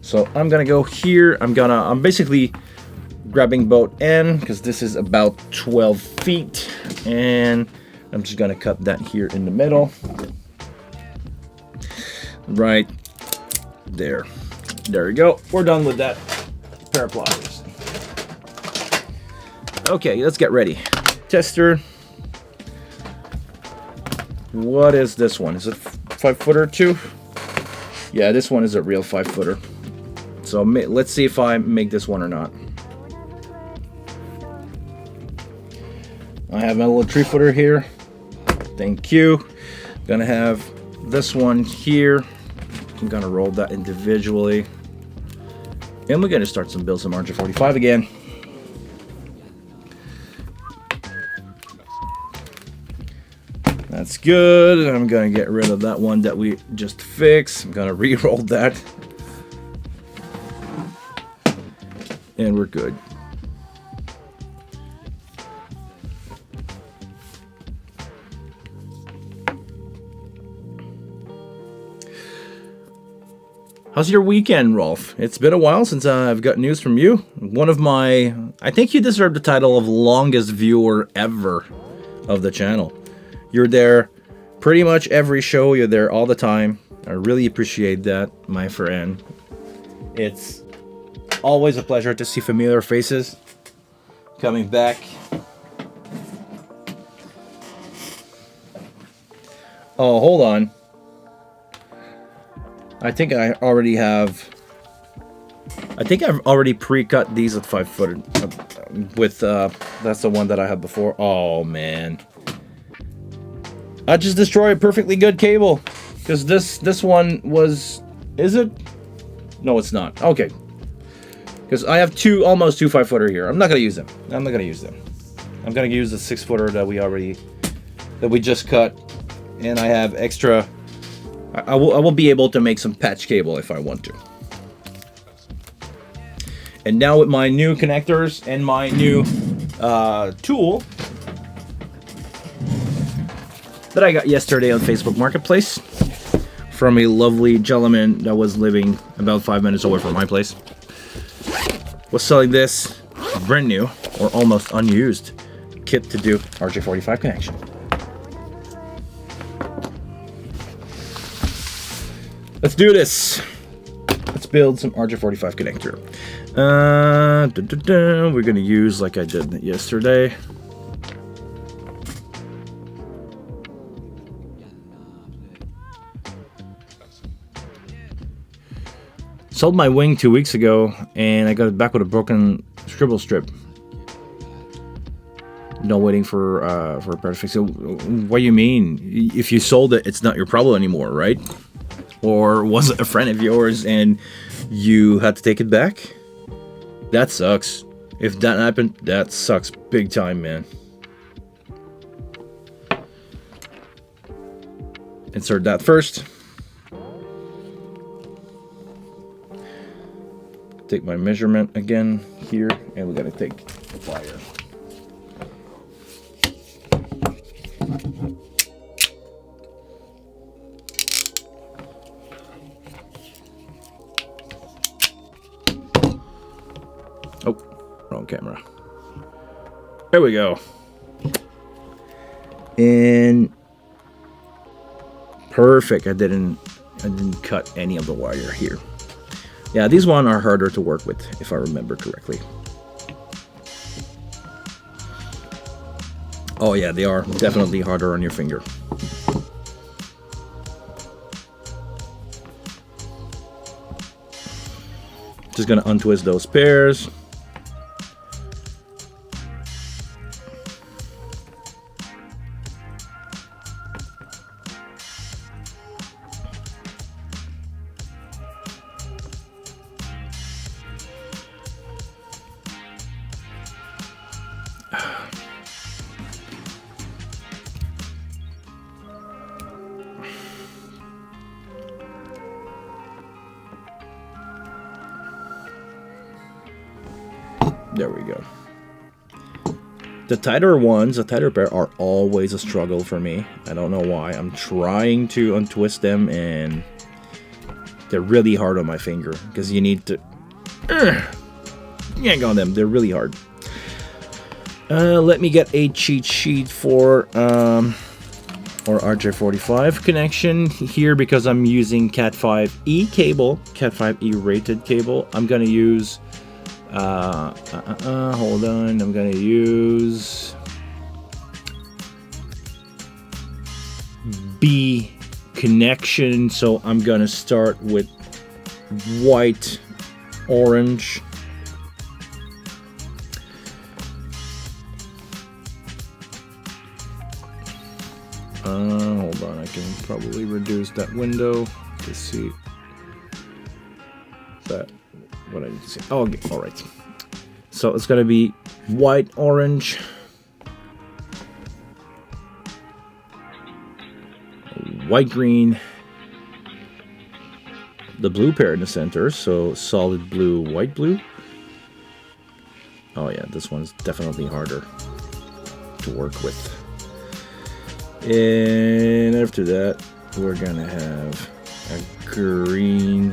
So I'm gonna go here. I'm basically grabbing both ends, because this is about 12 feet, and I'm just gonna cut that here in the middle, right there. There we go. We're done with that pair of pliers. Okay, let's get ready. Tester. What is this one? Is it 5-footer too? Yeah, this one is a real 5-footer. So let's see if I make this one or not. I have my little 3-footer here. Thank you. Gonna have this one here. I'm gonna roll that individually. And we're gonna start some builds of RJ45 again. That's good. I'm gonna get rid of that one that we just fixed. I'm gonna re-roll that. And we're good. How's your weekend, Rolf? It's been a while since I've got news from you. One of my... I think you deserve the title of longest viewer ever of the channel. You're there pretty much every show. You're there all the time. I really appreciate that, my friend. It's always a pleasure to see familiar faces coming back. Oh, hold on. I think I've already pre-cut these at 5-footer with that's the one that I had before. Oh man, I just destroyed a perfectly good cable. Because this one was... Is it? No, it's not. Okay. Because I have almost two 5-footer here. I'm not going to use them. I'm going to use the 6-footer that we just cut. And I have extra... I will be able to make some patch cable if I want to. And now with my new connectors and my new tool that I got yesterday on Facebook Marketplace from a lovely gentleman that was living about 5 minutes away from my place, was selling this brand new or almost unused kit to do RJ45 connection. Let's do this. Let's build some RJ45 connector. We're gonna use like I did yesterday. Sold my wing 2 weeks ago, and I got it back with a broken scribble strip. No waiting for a repair to fix it. What do you mean? If you sold it, it's not your problem anymore, right? Or was it a friend of yours and you had to take it back? That sucks. If that happened, that sucks big time, man. Insert that first. Take my measurement again here, and we gotta take the plier. Oh, wrong camera. There we go. And perfect. I didn't cut any of the wire here. Yeah, these ones are harder to work with, if I remember correctly. Oh yeah, they are definitely harder on your finger. Just gonna untwist those pairs. There we go. The tighter ones, the tighter pair, are always a struggle for me. I don't know why. I'm trying to untwist them, and they're really hard on my finger because you need to yank on them. They're really hard. Let me get a cheat sheet for or RJ45 connection here because I'm using Cat 5e cable, Cat 5e rated cable. I'm gonna use. Hold on. I'm gonna use B connection. So I'm gonna start with white, orange. Hold on. I can probably reduce that window to see that. What I need to see. Oh, okay. All right. So it's gonna be white, orange, white, green, the blue pair in the center. So solid blue, white, blue. Oh yeah, this one's definitely harder to work with. And after that, we're gonna have a green.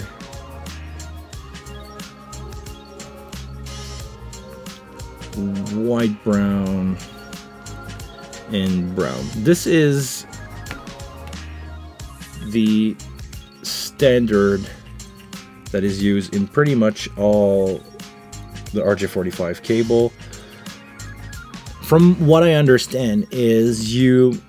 White, brown, and brown. This is the standard that is used in pretty much all the RJ45 cable. From what I understand is you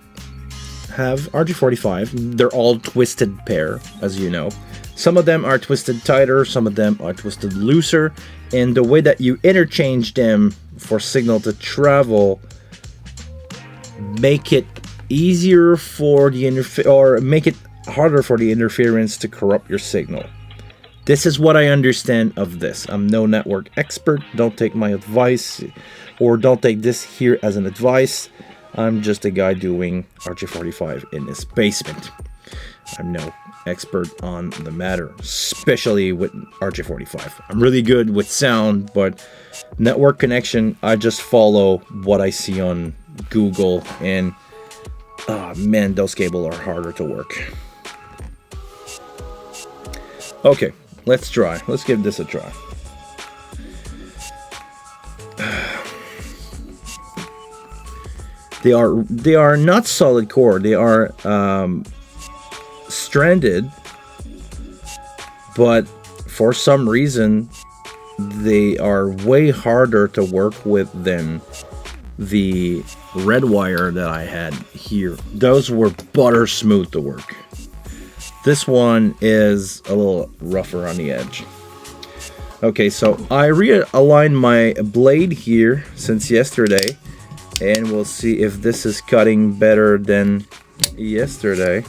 have RJ45, they're all twisted pair, as you know. Some of them are twisted tighter, some of them are twisted looser, and the way that you interchange them for signal to travel make it easier for the interface, or make it harder for the interference to corrupt your signal. This is what I understand of this. I'm no network expert. Don't take my advice, or don't take this here as an advice. I'm just a guy doing RJ45 in his basement. I'm no expert on the matter, especially with RJ45. I'm really good with sound, but network connection, I just follow what I see on Google, and man, those cables are harder to work. Okay, let's try. Let's give this a try. They are not solid core. They are stranded, but for some reason they are way harder to work with than the red wire that I had here. Those were butter smooth to work. This one is a little rougher on the edge. Okay, so I realigned my blade here since yesterday, and we'll see if this is cutting better than yesterday.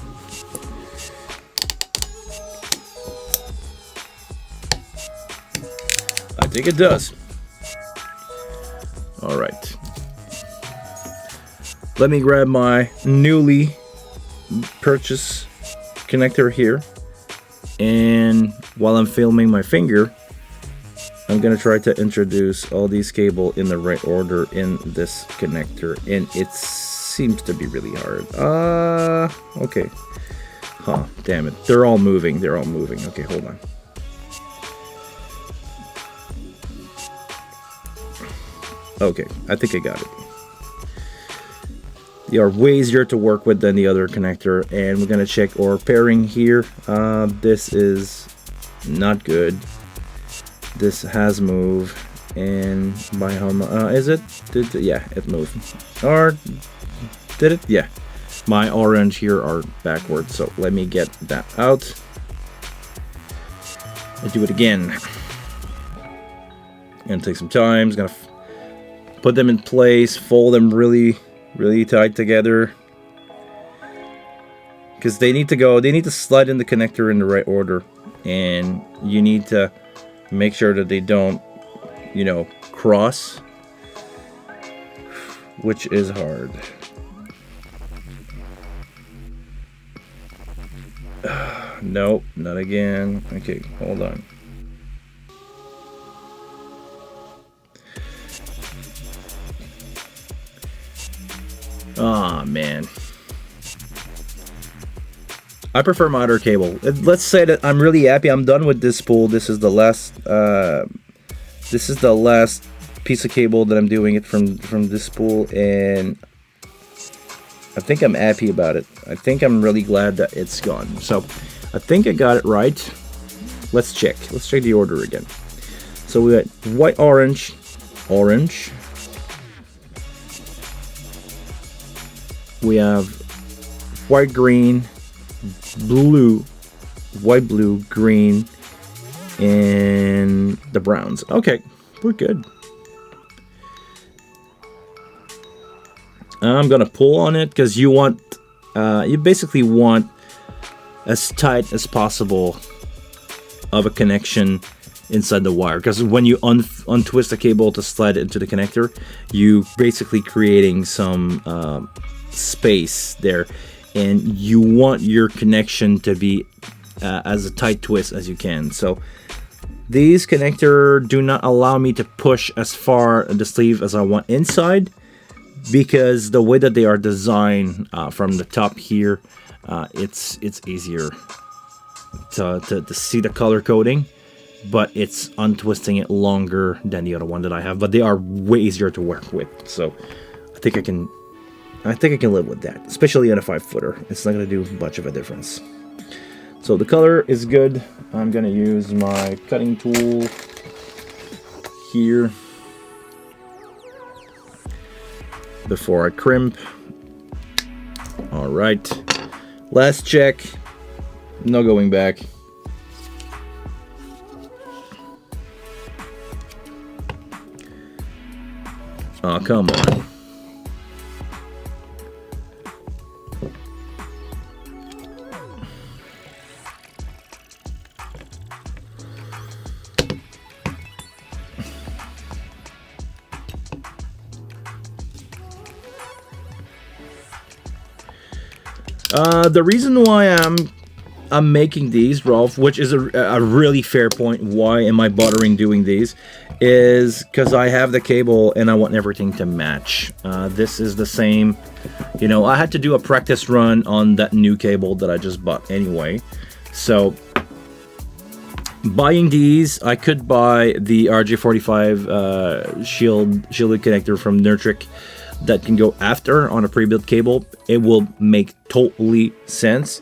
I think it does. All right. Let me grab my newly purchased connector here, and while I'm filming my finger, I'm gonna try to introduce all these cables in the right order in this connector, and it seems to be really hard. Okay. Huh, damn it. They're all moving. Okay, hold on. Okay, I think I got it. They are way easier to work with than the other connector, and we're gonna check our pairing here. This is not good. This has moved, and by how much is it? Yeah, it moved. Or did it? Yeah. My orange here are backwards, so let me get that out. Let's do it again. Gonna take some time. It's gonna put them in place, fold them really tight together, because they need to slide in the connector in the right order, and you need to make sure that they don't, cross, which is hard. Nope, not again. Okay, hold on. Ah, man. I prefer my other cable. Let's say that I'm really happy. I'm done with this spool. This is the last piece of cable that I'm doing it from this spool, and I think I'm happy about it. I think I'm really glad that it's gone. So I think I got it right. Let's check. Let's check the order again. So we got white, orange. We have white, green, blue, white, blue, green, and the browns. Okay, we're good. I'm gonna pull on it because you basically want as tight as possible of a connection inside the wire, because when you untwist the cable to slide it into the connector, you basically creating some space there, and you want your connection to be as a tight twist as you can. So these connectors do not allow me to push as far the sleeve as I want inside, because the way that they are designed from the top here, it's easier to see the color coding, but it's untwisting it longer than the other one that I have. But they are way easier to work with, so I think I can live with that, especially on a 5-footer. It's not going to do much of a difference. So the color is good. I'm going to use my cutting tool here before I crimp. All right. Last check. No going back. Oh, come on. The reason why I'm making these, Rolf, which is a really fair point. Why am I bothering doing these? Is because I have the cable and I want everything to match. This is the same. You know, I had to do a practice run on that new cable that I just bought anyway. So buying these, I could buy the RJ45 shielded connector from Nurtric that can go after on a pre-built cable. It will make totally sense.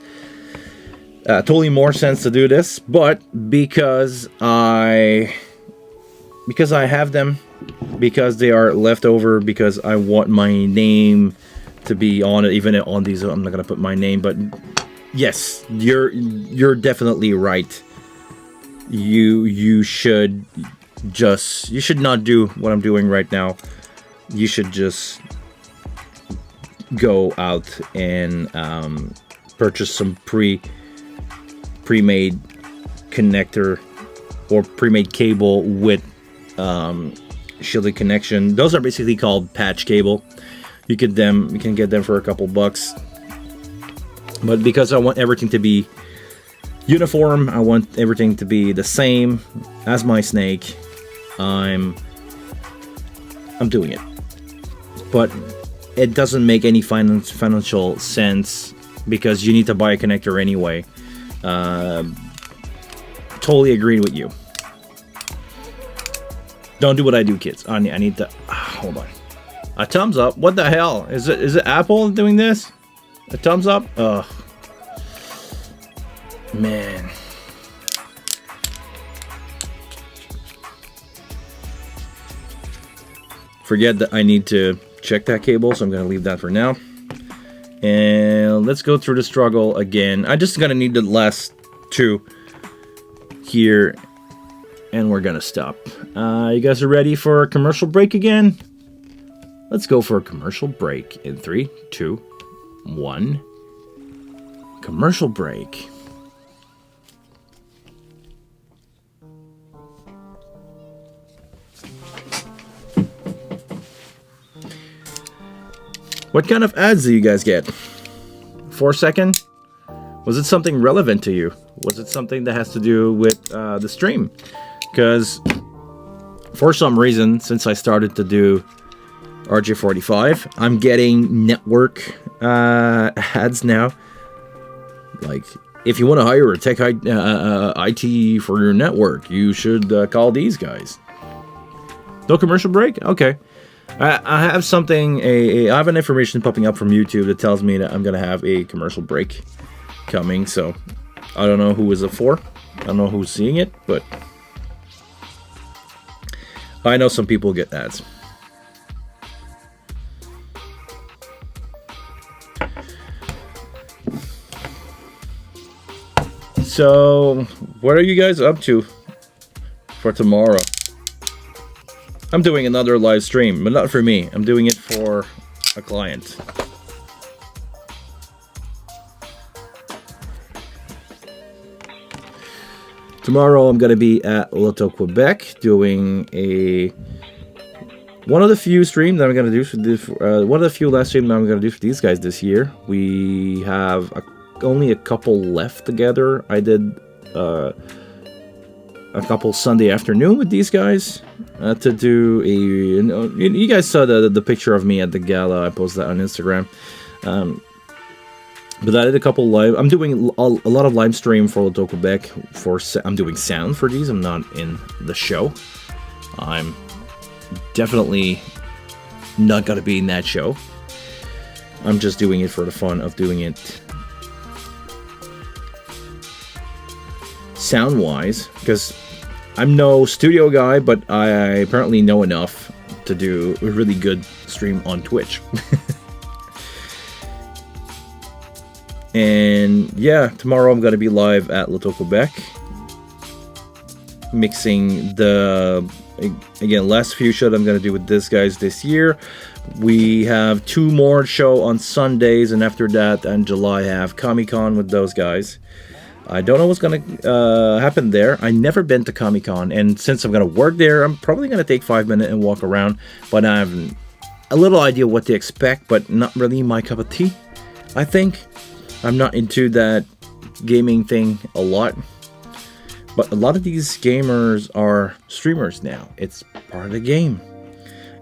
Totally more sense to do this, but because I have them, because they are left over, because I want my name to be on it, even on these, I'm not gonna put my name. But yes, you're definitely right. You should not do what I'm doing right now. You should just go out and purchase some pre-made connector or pre-made cable with shielded connection. Those are basically called patch cable. You can get them for a couple bucks. But because I want everything to be uniform, I want everything to be the same as my snake, I'm doing it. But it doesn't make any financial sense because you need to buy a connector anyway. Totally agree with you. Don't do what I do, kids. I need to hold on. A thumbs up. What the hell? Is it Apple doing this? A thumbs up? Ugh. Man. Forget that I need to check that cable, so I'm gonna leave that for now. And let's go through the struggle again. I just gonna need the last two here, and we're gonna stop. You guys are ready for a commercial break again? Let's go for a commercial break in 3, 2, 1. Commercial break. What kind of ads do you guys get? 4 second? Was it something relevant to you? Was it something that has to do with the stream? Because for some reason, since I started to do RJ45, I'm getting network ads now. Like, if you want to hire a tech IT for your network, you should call these guys. No commercial break? Okay. I have something, I have an information popping up from YouTube that tells me that I'm going to have a commercial break coming, so I don't know who is it for. I don't know who's seeing it, but I know some people get ads. So, what are you guys up to for tomorrow? I'm doing another live stream, but not for me. I'm doing it for a client. Tomorrow I'm going to be at Loto, Quebec, doing one of the few streams that I'm going to do for this, one of the few last streams that I'm going to do for these guys this year. We have only a couple left together. I did a couple Sunday afternoon with these guys to do you guys saw the picture of me at the gala. I posted that on Instagram. But I did a couple live. I'm doing a lot of live stream for Loto, Quebec. I'm doing sound for these. I'm not in the show. I'm definitely not gonna be in that show. I'm just doing it for the fun of doing it sound-wise, because I'm no studio guy, but I apparently know enough to do a really good stream on Twitch. And yeah, tomorrow I'm going to be live at Loto, Quebec, mixing the, again, last few shows I'm going to do with these guys this year. We have 2 more shows on Sundays, and after that, in July, I have Comic-Con with those guys. I don't know what's going to happen there. I've never been to Comic-Con, and since I'm going to work there, I'm probably going to take 5 minutes and walk around, but I have a little idea what to expect, but not really my cup of tea, I think. I'm not into that gaming thing a lot. But a lot of these gamers are streamers now. It's part of the game.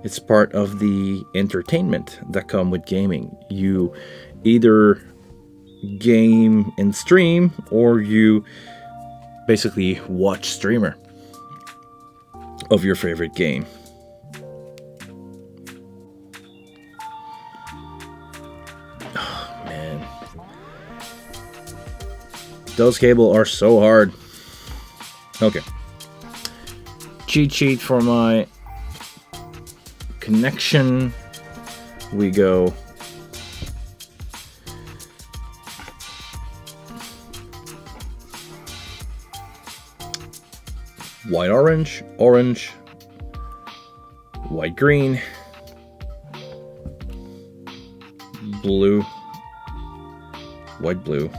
It's part of the entertainment that come with gaming. You either game and stream, or you basically watch streamer of your favorite game. Oh, man. Those cables are so hard. Okay. Cheat sheet for my connection. We go white orange, orange, white green, blue, white blue.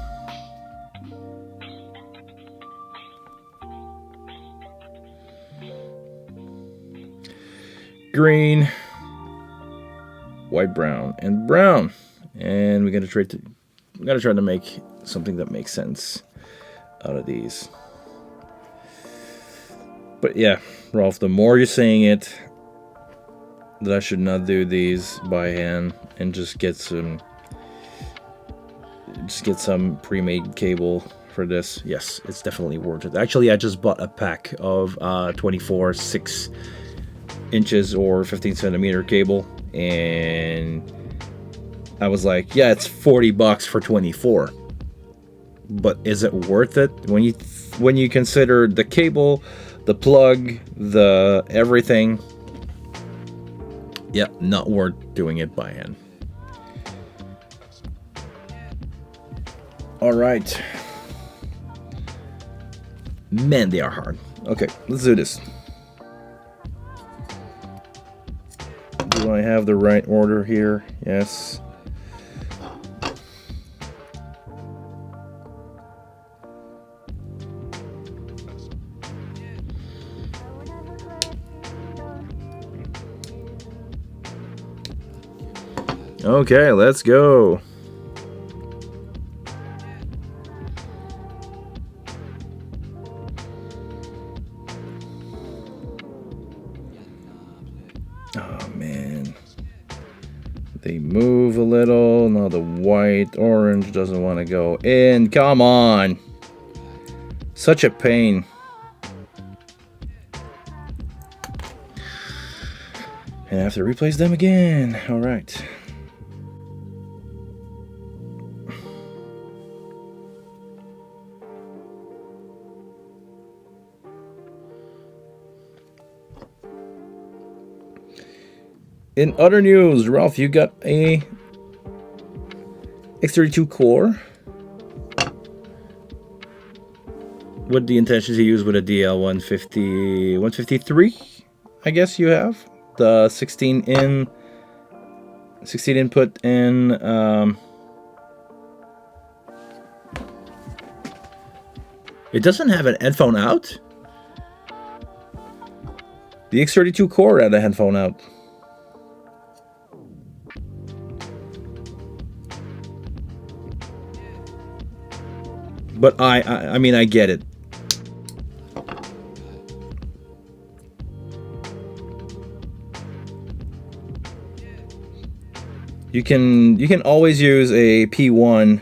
Green, white, brown, and brown, and we gotta try to make something that makes sense out of these. But yeah, Rolf, the more you're saying it, that I should not do these by hand and just get some pre-made cable for this. Yes, it's definitely worth it. Actually, I just bought a pack of 24 6 inches or 15 centimeter cable, and I was like, yeah, it's $40 for 24, but is it worth it when you consider the cable, the plug, the everything? Yeah, not worth doing it by hand. All right, man, they are hard. Okay, let's do this. Do I have the right order here? Yes. Okay, let's go. Oh man, they move a little. Now the white orange doesn't want to go in. Come on, such a pain. And I have to replace them again. All right. In other news, Ralph, you got a X32 core with the intention to use with a DL150, 153, I guess you have the 16 input and it doesn't have an headphone out. The X32 core had a headphone out. But I mean, I get it. You can always use a P1.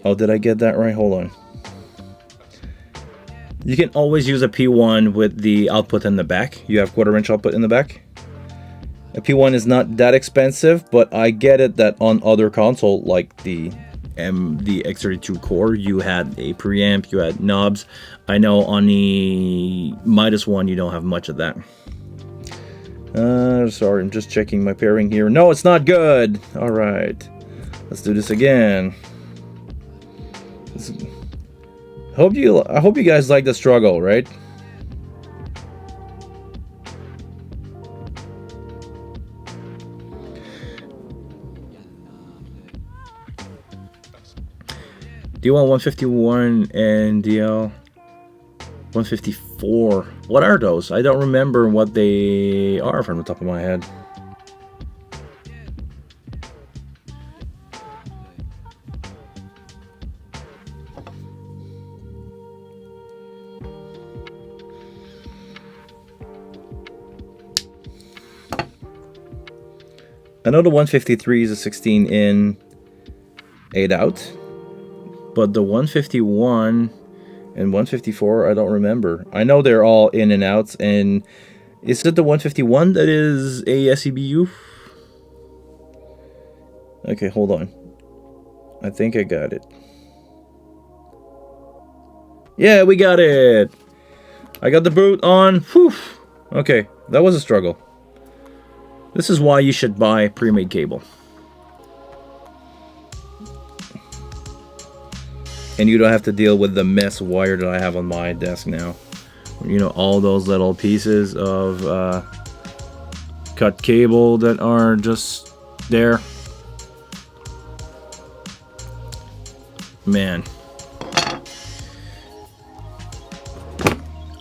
Oh, did I get that right? Hold on. You can always use a P1 with the output in the back. You have 1/4-inch output in the back. A P1 is not that expensive, but I get it that on other console like the X32 core, you had a preamp, you had knobs. I know on the Midas one you don't have much of that. Sorry, I'm just checking my pairing here. No, it's not good. All right, let's do this again. I hope you guys like the struggle, right? DL 151 and DL 154. What are those? I don't remember what they are from the top of my head. I know the 153 is a 16 in, 8 out. But the 151 and 154, I don't remember. I know they're all in and outs. And is it the 151 that is ASEBU? Okay, hold on. I think I got it. Yeah, we got it. I got the boot on. Whew. Okay, that was a struggle. This is why you should buy pre-made cable. And you don't have to deal with the mess of wire that I have on my desk now. You know, all those little pieces of cut cable that are just there. Man.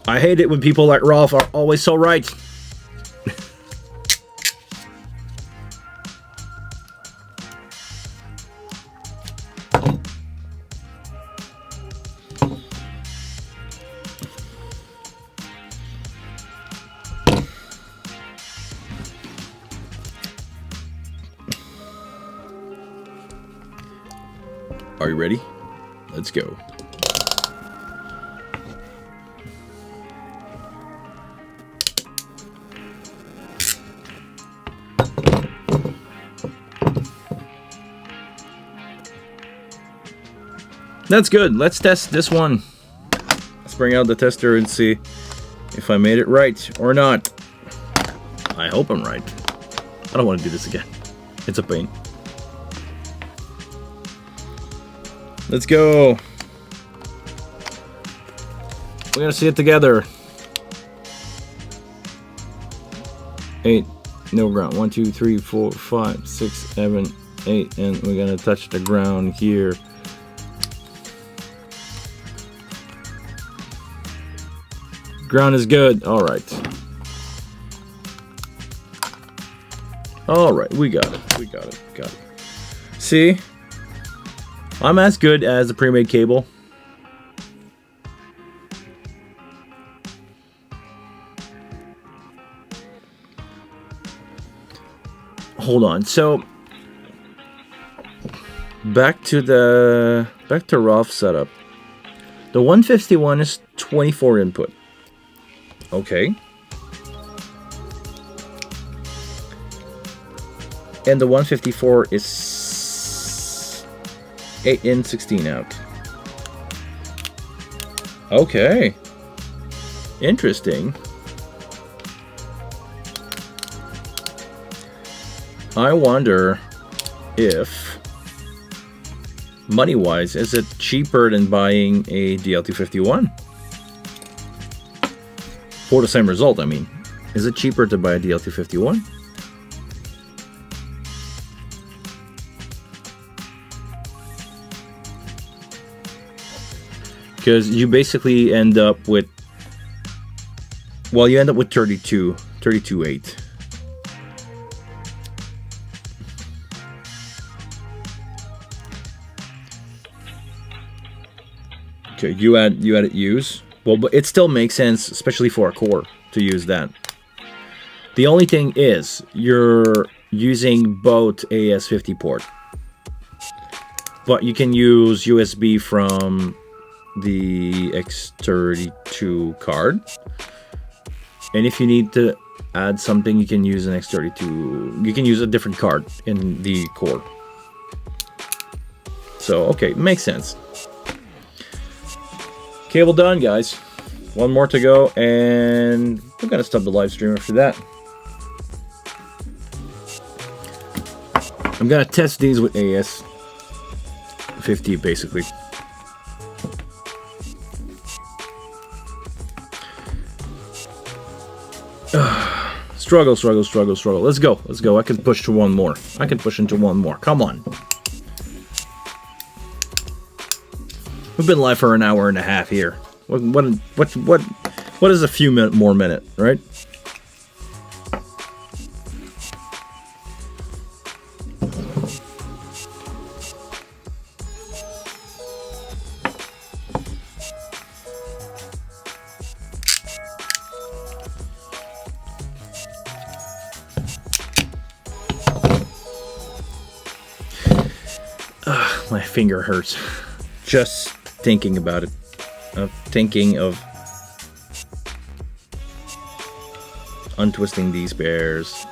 I hate it when people like Rolf are always so right. Are you ready? Let's go. That's good. Let's test this one. Let's bring out the tester and see if I made it right or not. I hope I'm right. I don't want to do this again. It's a pain. Let's go. We're gonna see it together. 8, no ground. 1, 2, 3, 4, 5, 6, 7, 8, and we're gonna touch the ground here. Ground is good. All right. All right, we got it. We got it. Got it. See? I'm as good as the pre-made cable. Hold on. So back to Rolf's setup. The 151 is 24 input. Okay. And the 154 is 8 in, 16 out. Okay. Interesting. I wonder if, money-wise, is it cheaper than buying a DL251? For the same result, I mean. Is it cheaper to buy a DL251? Because you basically end up with, well, you end up with 32.8. Okay, you add it use. Well, but it still makes sense, especially for a core, to use that. The only thing is, you're using both AS50 port. But you can use USB from the X32 card. And if you need to add something, you can use an X32. You can use a different card in the core. So, okay, makes sense. Cable done, guys. One more to go, and we're gonna stop the live stream after that. I'm gonna test these with AS50, basically. Struggle, struggle, struggle, struggle. Let's go. Let's go. I can push to one more. I can push into one more. Come on. We've been live for an hour and a half here. What is a few more minutes, right? my finger hurts. Just thinking about it. Thinking of untwisting these pairs.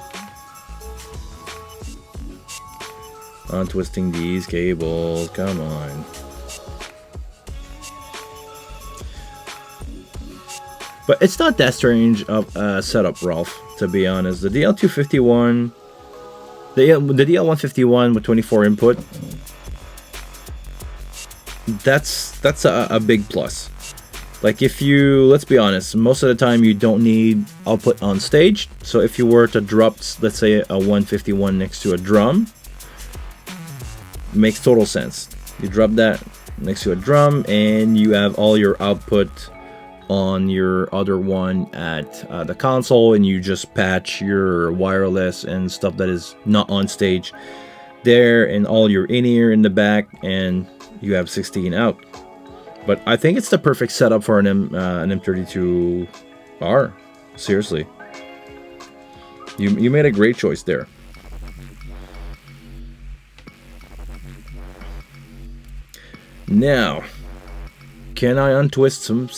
Untwisting these cables. Come on. But it's not that strange of a setup, Ralph, to be honest. The DL251, the DL151 with 24 input, that's a big plus. Like if you, let's be honest, most of the time you don't need output on stage. So if you were to drop, let's say, a 151 next to a drum, makes total sense. You drop that next to a drum and you have all your output on your other one at the console, and you just patch your wireless and stuff that is not on stage there, and all your in-ear in the back, and you have 16 out. But I think it's the perfect setup for an M32R. Seriously, you made a great choice there. Now, can I untwist some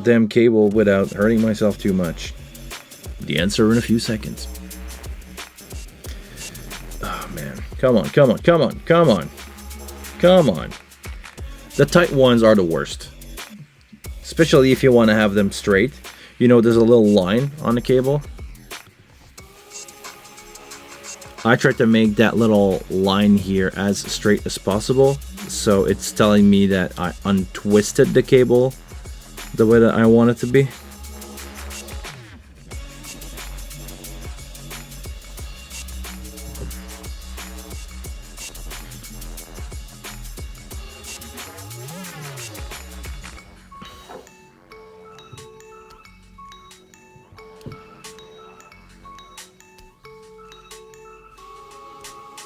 damn cable without hurting myself too much? The answer in a few seconds. Oh man, come on, come on, come on, come on, come on. The tight ones are the worst, especially if you want to have them straight. You know, there's a little line on the cable. I tried to make that little line here as straight as possible, so it's telling me that I untwisted the cable the way that I want it to be.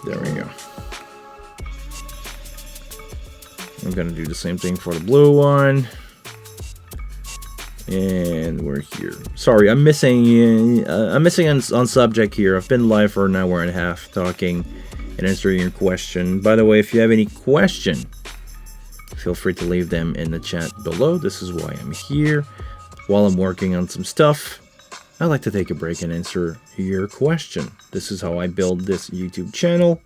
There we go. I'm gonna do the same thing for the blue one. And we're here. Sorry, I'm missing on subject here. I've been live for an hour and a half talking and answering your question. By the way, if you have any question, feel free to leave them in the chat below. This is why I'm here. While I'm working on some stuff, I like to take a break and answer your question. This is how I build this YouTube channel,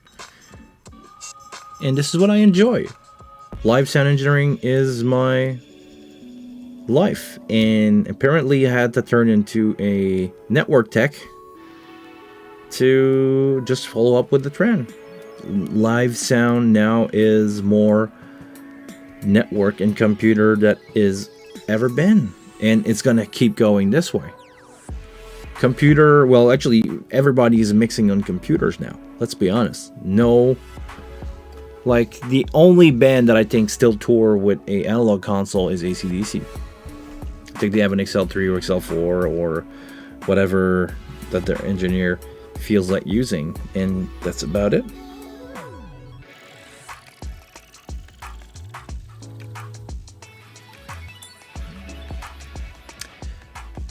and this is what I enjoy. Live sound engineering is my life, and apparently I had to turn into a network tech to just follow up with the trend. Live sound now is more network and computer that is ever been, and it's gonna keep going this way. Computer, well, actually everybody is mixing on computers now, let's be honest. No, like the only band that I think still tour with a analog console is AC/DC. I think they have an XL3 or XL4 or whatever that their engineer feels like using, and that's about it.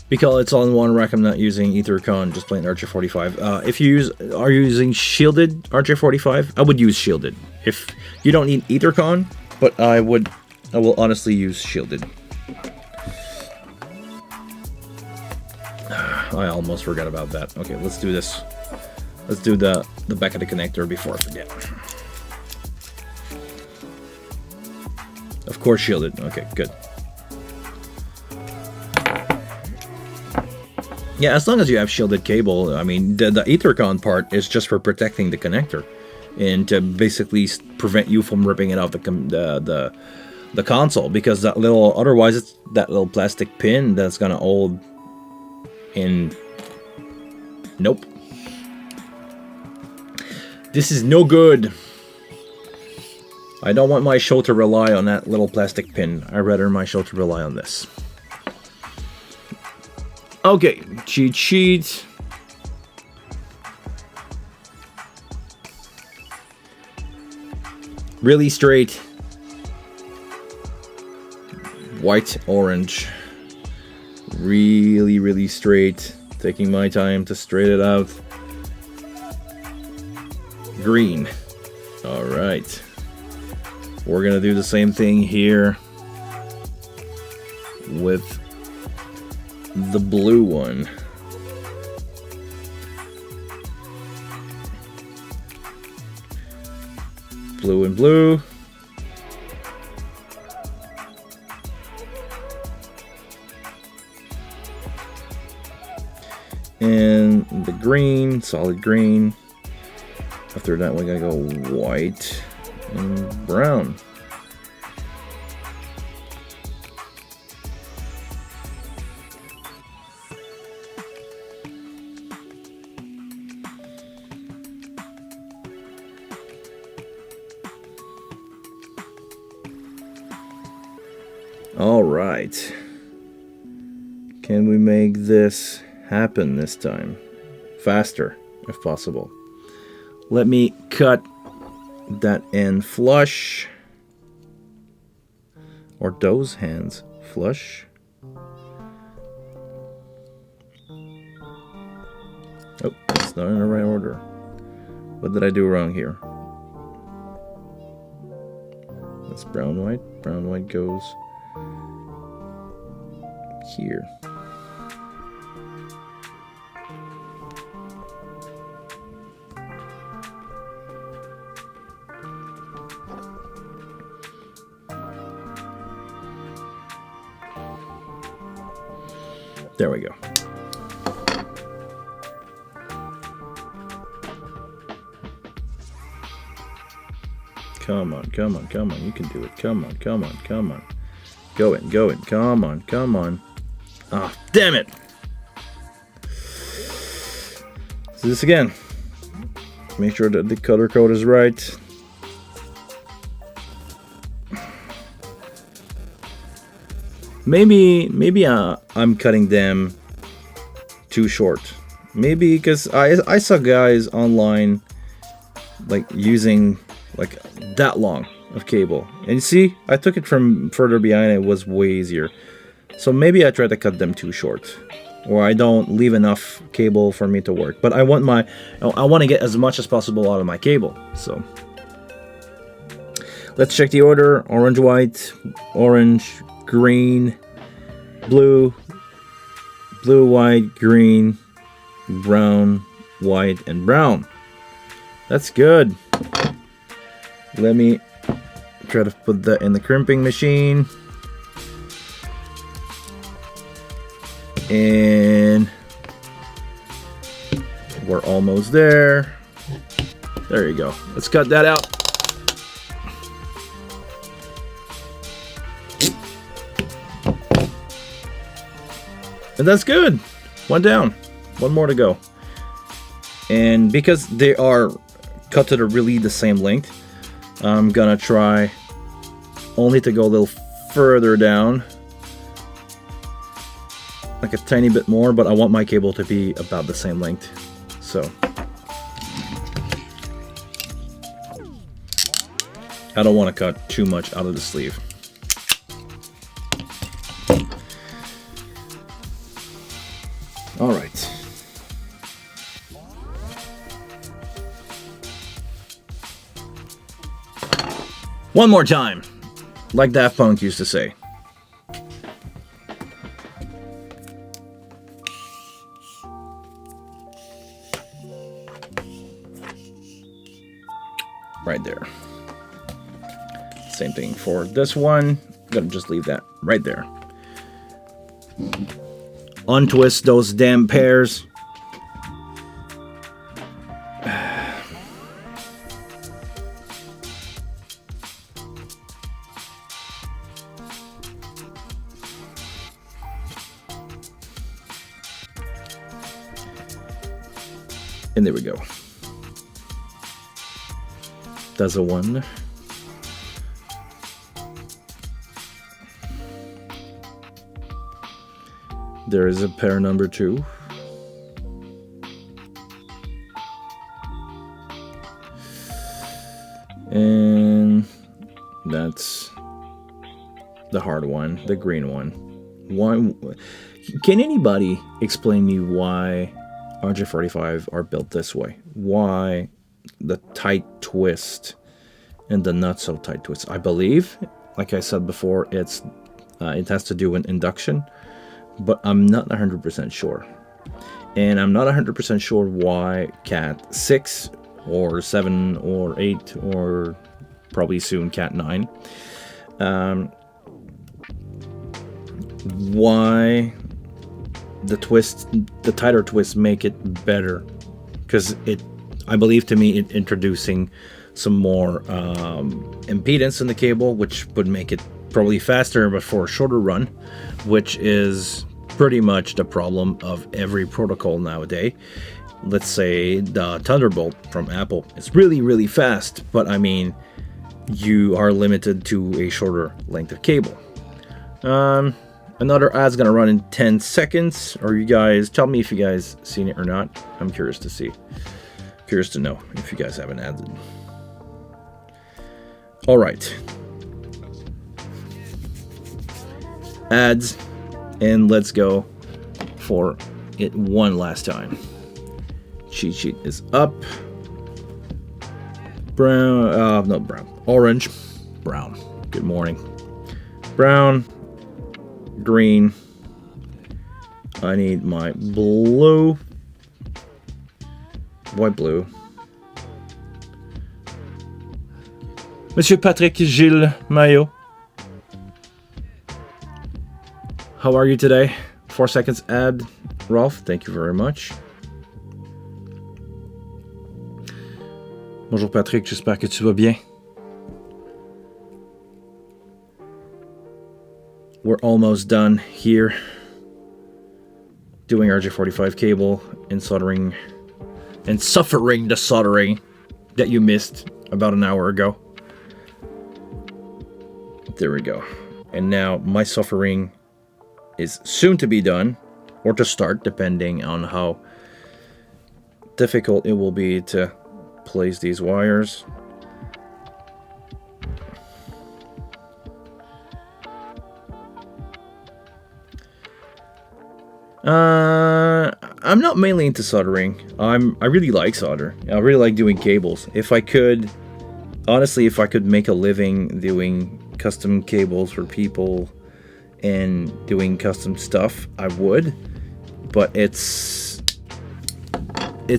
Because it's all in one rack, I'm not using EtherCon, just plain RJ45. If you are using shielded RJ45, I would use shielded. If you don't need EtherCon, but I will honestly use shielded. I almost forgot about that. Okay, let's do this. Let's do the back of the connector before I forget. Of course, shielded. Okay, good. Yeah, as long as you have shielded cable, I mean, the EtherCon part is just for protecting the connector and to basically prevent you from ripping it off the console, because that little, otherwise it's that little plastic pin that's gonna hold in. Nope. This is no good. I don't want my show to rely on that little plastic pin. I'd rather my show to rely on this. Okay, cheat sheet. Really straight. White, orange. Really, really straight. Taking my time to straighten it out. Green. All right. We're gonna do the same thing here with the blue one. Blue and blue. And the green, solid green. After that, we're gonna go white and brown. All right. Can we make this happen this time? Faster, if possible. Let me cut that end flush. Or those hands flush. Oh, it's not in the right order. What did I do wrong here? That's brown white. Brown white goes here. There we go. Come on, come on, come on. You can do it. Come on, come on, come on. Go in, go in. Come on, come on. Ah, oh, damn it. Let's do this again. Make sure that the color code is right. Maybe I'm cutting them too short. Maybe because I saw guys online like using like that long of cable. And you see, I took it from further behind. It was way easier. So maybe I try to cut them too short, or I don't leave enough cable for me to work. But I want to get as much as possible out of my cable. So let's check the order: orange, white, orange, green, blue, blue, white, green, brown, white, and brown. That's good. Let me try to put that in the crimping machine. And we're almost there. There you go. Let's cut that out. And that's good. One down. One more to go. And because they are cut to really the same length, I'm gonna try only to go a little further down. Like a tiny bit more, but I want my cable to be about the same length. So I don't want to cut too much out of the sleeve. All right. One more time, like Daft Punk used to say. Right there. Same thing for this one. I'm gonna just leave that right there. Untwist those damn pairs. And there we go. That's a one. There is a pair number two. And that's the hard one, the green one. Can anybody explain me why RJ45 are built this way? Why the tight twist and the not so tight twists. I believe, like I said before, it has to do with induction, but I'm not 100% sure. And I'm not 100% sure why Cat 6 or 7 or 8 or probably soon Cat 9, why the tighter twists make it better, because I believe to me it introducing some more impedance in the cable, which would make it probably faster but for a shorter run, which is pretty much the problem of every protocol nowadays. Let's say the Thunderbolt from Apple is really, really fast, but I mean, you are limited to a shorter length of cable. Another ad's gonna run in 10 seconds. Or you guys, tell me if you guys seen it or not. I'm curious to see. Curious to know if you guys have an ad. All right. Ads, and let's go for it one last time. Cheat sheet is up. Brown, not brown, orange, brown. Good morning. Brown, green. I need my blue, white, blue. Monsieur Patrick Gilles Maillot, how are you today? 4 seconds ad. Rolf, thank you very much. Bonjour Patrick, j'espère que tu vas bien. We're almost done here doing RJ45 cable and soldering and suffering the soldering that you missed about an hour ago. There we go. And now my suffering is soon to be done, or to start, depending on how difficult it will be to place these wires. I'm not mainly into soldering. I really like solder. I really like doing cables. If I could, honestly, if I could make a living doing custom cables for people and doing custom stuff, I would. But it's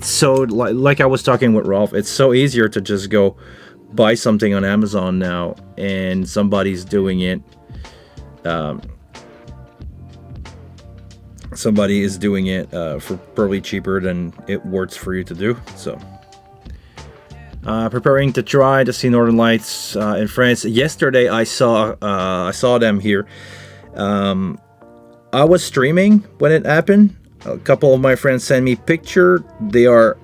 so, like I was talking with Rolf, it's so easier to just go buy something on Amazon now and somebody's doing it. Somebody is doing it for probably cheaper than it works for you to do. So preparing to try to see Northern Lights in France. Yesterday I saw them here. I was streaming when it happened. A couple of my friends sent me picture. They are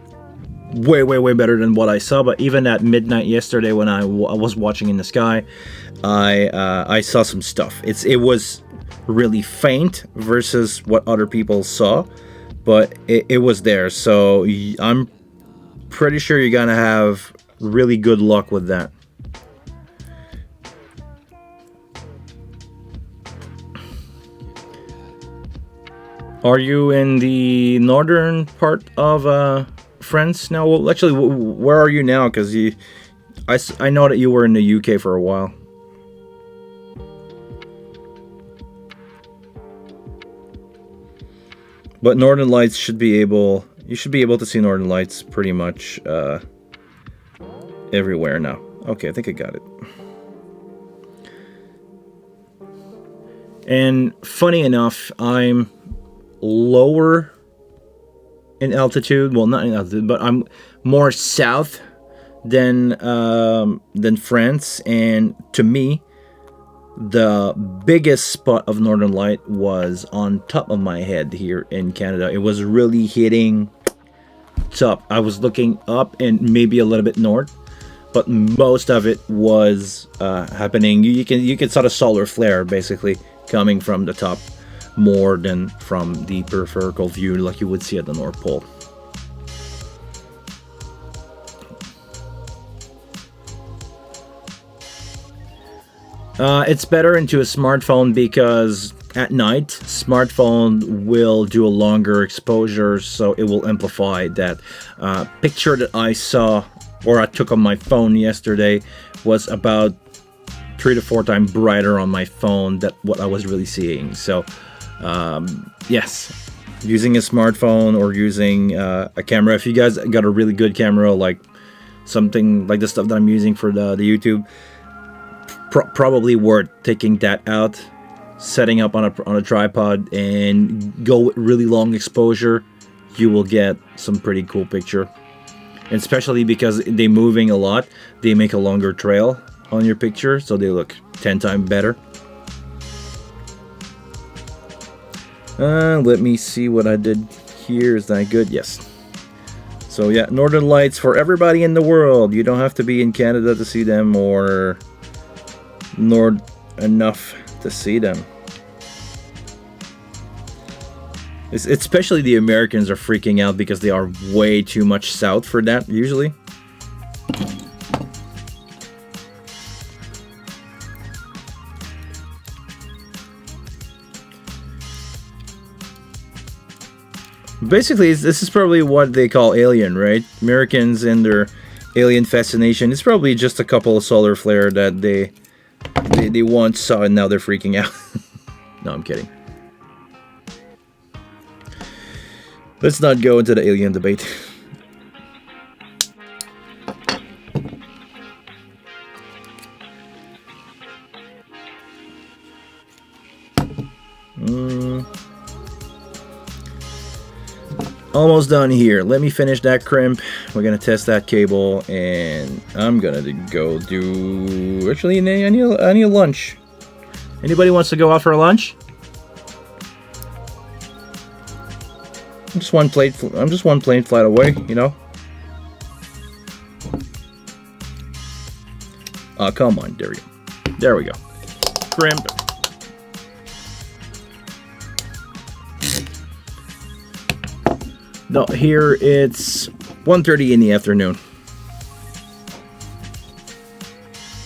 way better than what I saw. But even at midnight yesterday, when I was watching in the sky, I saw some stuff. It was really faint versus what other people saw, but it was there. So I'm pretty sure you're gonna have really good luck with that. Are you in the northern part of France now? Well, actually, where are you now? Because I know that you were in the UK for a while. But Northern Lights you should be able to see Northern Lights pretty much everywhere now. Okay, I think I got it. And funny enough, I'm lower in altitude. Well, not in altitude, but I'm more south than France. And to me, the biggest spot of Northern Light was on top of my head here in Canada. It was really hitting top. I was looking up and maybe a little bit north, but most of it was happening. You can sort of solar flare basically coming from the top more than from the peripheral view like you would see at the North Pole. It's better into a smartphone because at night, smartphone will do a longer exposure, so it will amplify that picture that I saw or I took on my phone yesterday was about 3 to 4 times brighter on my phone than what I was really seeing. So yes, using a smartphone or using a camera, if you guys got a really good camera, like something like the stuff that I'm using for the YouTube, probably worth taking that out, setting up on a tripod, and go with really long exposure. You will get some pretty cool picture, and especially because they're moving a lot, they make a longer trail on your picture, so they look 10 times better. Let me see what I did here. Is that good? Yes. So yeah, Northern Lights for everybody in the world. You don't have to be in Canada to see them, or north enough to see them. Especially the Americans are freaking out because they are way too much south for that usually. Basically, this is probably what they call alien, right? Americans and their alien fascination. It's probably just a couple of solar flare that they once saw and now they're freaking out. No, I'm kidding. Let's not go into the alien debate. Almost done here. Let me finish that crimp. We're gonna test that cable, and I'm gonna go do. Actually, I need a lunch. Anybody wants to go out for a lunch? I'm just one plane flight away, you know. Oh, come on, there we go. There we go. Crimp. No, here it's 1:30 in the afternoon.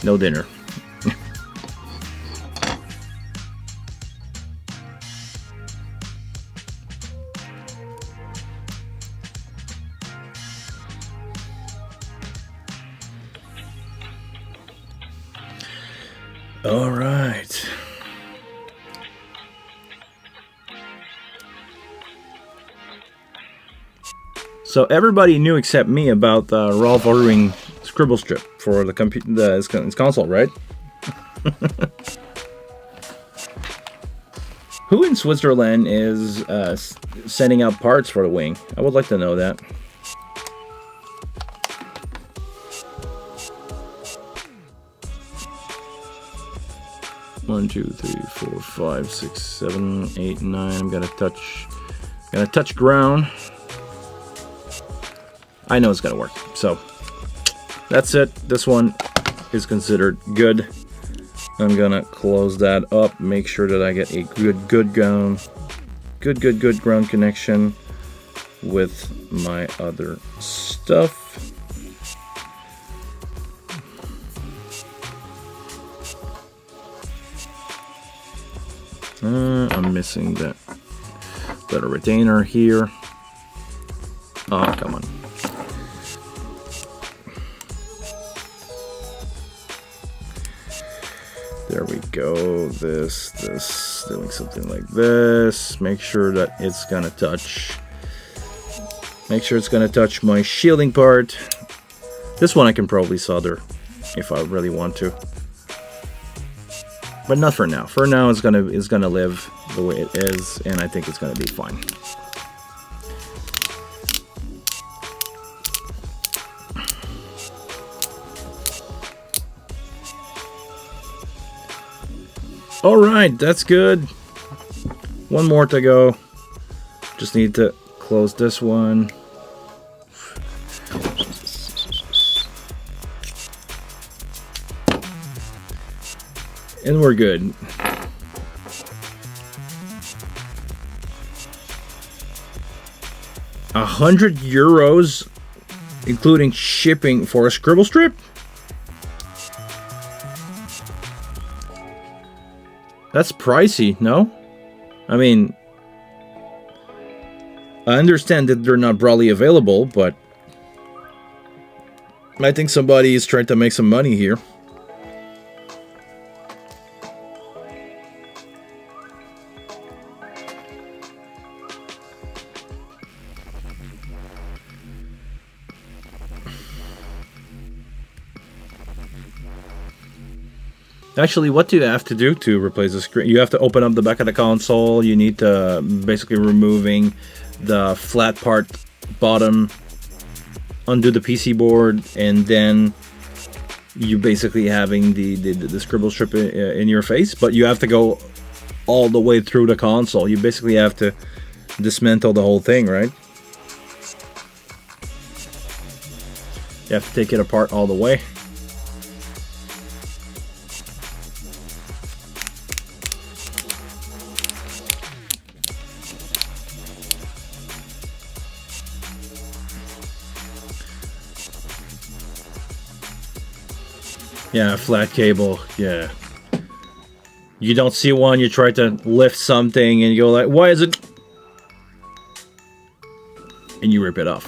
No dinner. All right. So everybody knew except me about Ralph ordering Scribble Strip for his console, right? Who in Switzerland is sending out parts for the wing? I would like to know that. One, 2, 3, 4, 5, 6, 7, 8, 9. I'm gonna touch ground. I know it's gonna work. So that's it. This one is considered good. I'm gonna close that up. Make sure that I get a good ground connection with my other stuff. I'm missing that little retainer here. Oh, come on. There we go. This, doing something like this. Make sure that it's gonna touch. Make sure it's gonna touch my shielding part. This one I can probably solder if I really want to. But not for now. For now, it's gonna live the way it is, and I think it's gonna be fine. All right, that's good. One more to go. Just need to close this one. And we're good. €100, including shipping for a Scribble Strip? That's pricey, no? I mean, I understand that they're not broadly available, but I think somebody is trying to make some money here. Actually, what do you have to do to replace the screen? You have to open up the back of the console. You need to basically removing the flat part bottom, undo the PC board, and then you basically having the scribble strip in your face. But you have to go all the way through the console. You basically have to dismantle the whole thing, right? You have to take it apart all the way. Yeah, flat cable, yeah. You don't see one, you try to lift something and you go like, why is it? And you rip it off.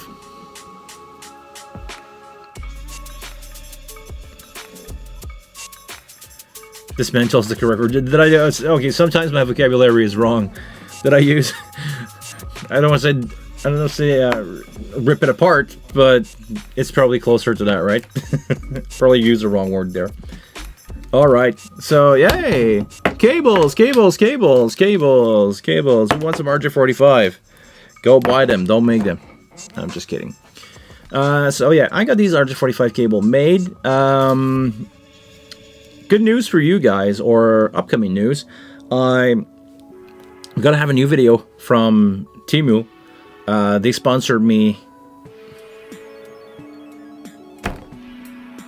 Dismantles the correct word. Did I, okay, sometimes my vocabulary is wrong. Did I use, I don't want to say rip it apart, but it's probably closer to that, right? Probably used the wrong word there. All right, so yay! Cables, cables, cables, cables, cables. Who wants some RJ45? Go buy them, don't make them. I'm just kidding. So yeah, I got these RJ45 cable made. Good news for you guys, or upcoming news. I'm gonna have a new video from Temu. They sponsored me.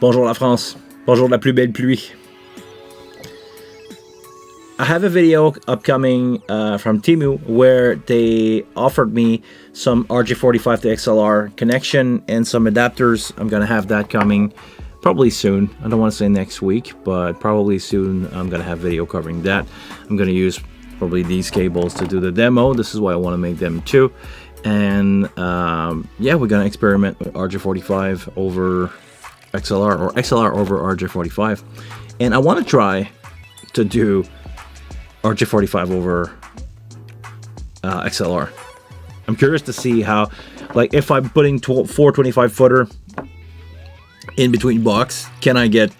Bonjour la France. Bonjour la plus belle pluie. I have a video upcoming from Temu where they offered me some RJ45 to XLR connection and some adapters. I'm gonna have that coming probably soon. I don't want to say next week, but probably soon I'm gonna have video covering that. I'm gonna use probably these cables to do the demo. This is why I want to make them too. And yeah, we're gonna experiment with RJ45 over XLR or XLR over RJ45, and I want to try to do RJ45 over XLR. I'm curious to see how, like, if I'm putting 425 footer in between box, can I get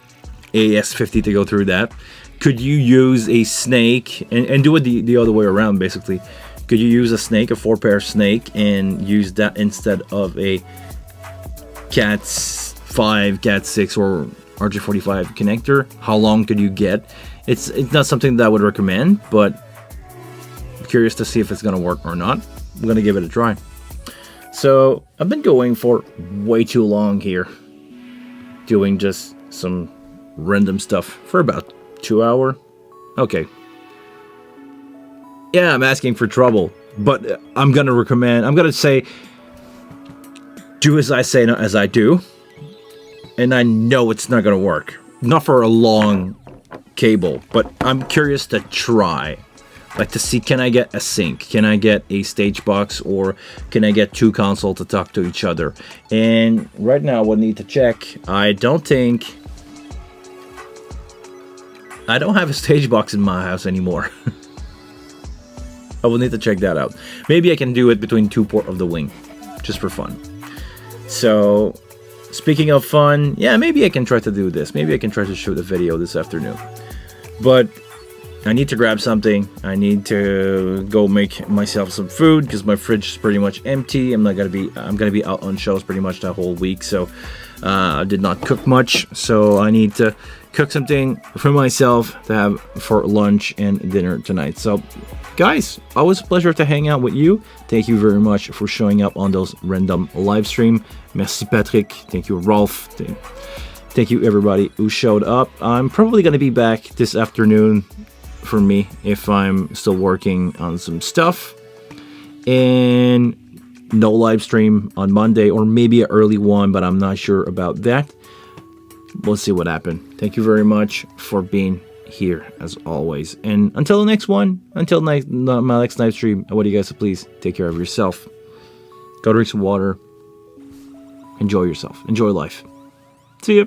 AS50 to go through that? Could you use a snake and do it the other way around, basically? Could you use a snake, a 4-pair snake, and use that instead of a Cat5, Cat6, or RJ45 connector? How long could you get? It's not something that I would recommend, but I'm curious to see if it's gonna work or not. I'm gonna give it a try. So I've been going for way too long here, doing just some random stuff for about 2 hours. Okay. Yeah, I'm asking for trouble, but I'm gonna say, do as I say, not as I do. And I know it's not gonna work. Not for a long cable, but I'm curious to try. Like to see, can I get a sync? Can I get a stage box, or can I get two consoles to talk to each other? And right now we'll need to check. I don't have a stage box in my house anymore. I will need to check that out. Maybe I can do it between 2 ports of the wing, just for fun. So, speaking of fun, yeah, maybe I can try to do this. Maybe I can try to shoot a video this afternoon. But I need to grab something. I need to go make myself some food because my fridge is pretty much empty. I'm gonna be out on shows pretty much that whole week, so I did not cook much. So I need to cook something for myself to have for lunch and dinner tonight. So guys, always a pleasure to hang out with you. Thank you very much for showing up on those random live stream. Merci Patrick. Thank you Rolf. Thank you everybody who showed up. I'm probably gonna be back this afternoon for me if I'm still working on some stuff, and no live stream on Monday, or maybe an early one, but I'm not sure about that. We'll see what happens. Thank you very much for being here as always, and until the next one, until my next live stream, I want you guys to please take care of yourself. Go drink some water, enjoy yourself, enjoy life. See ya.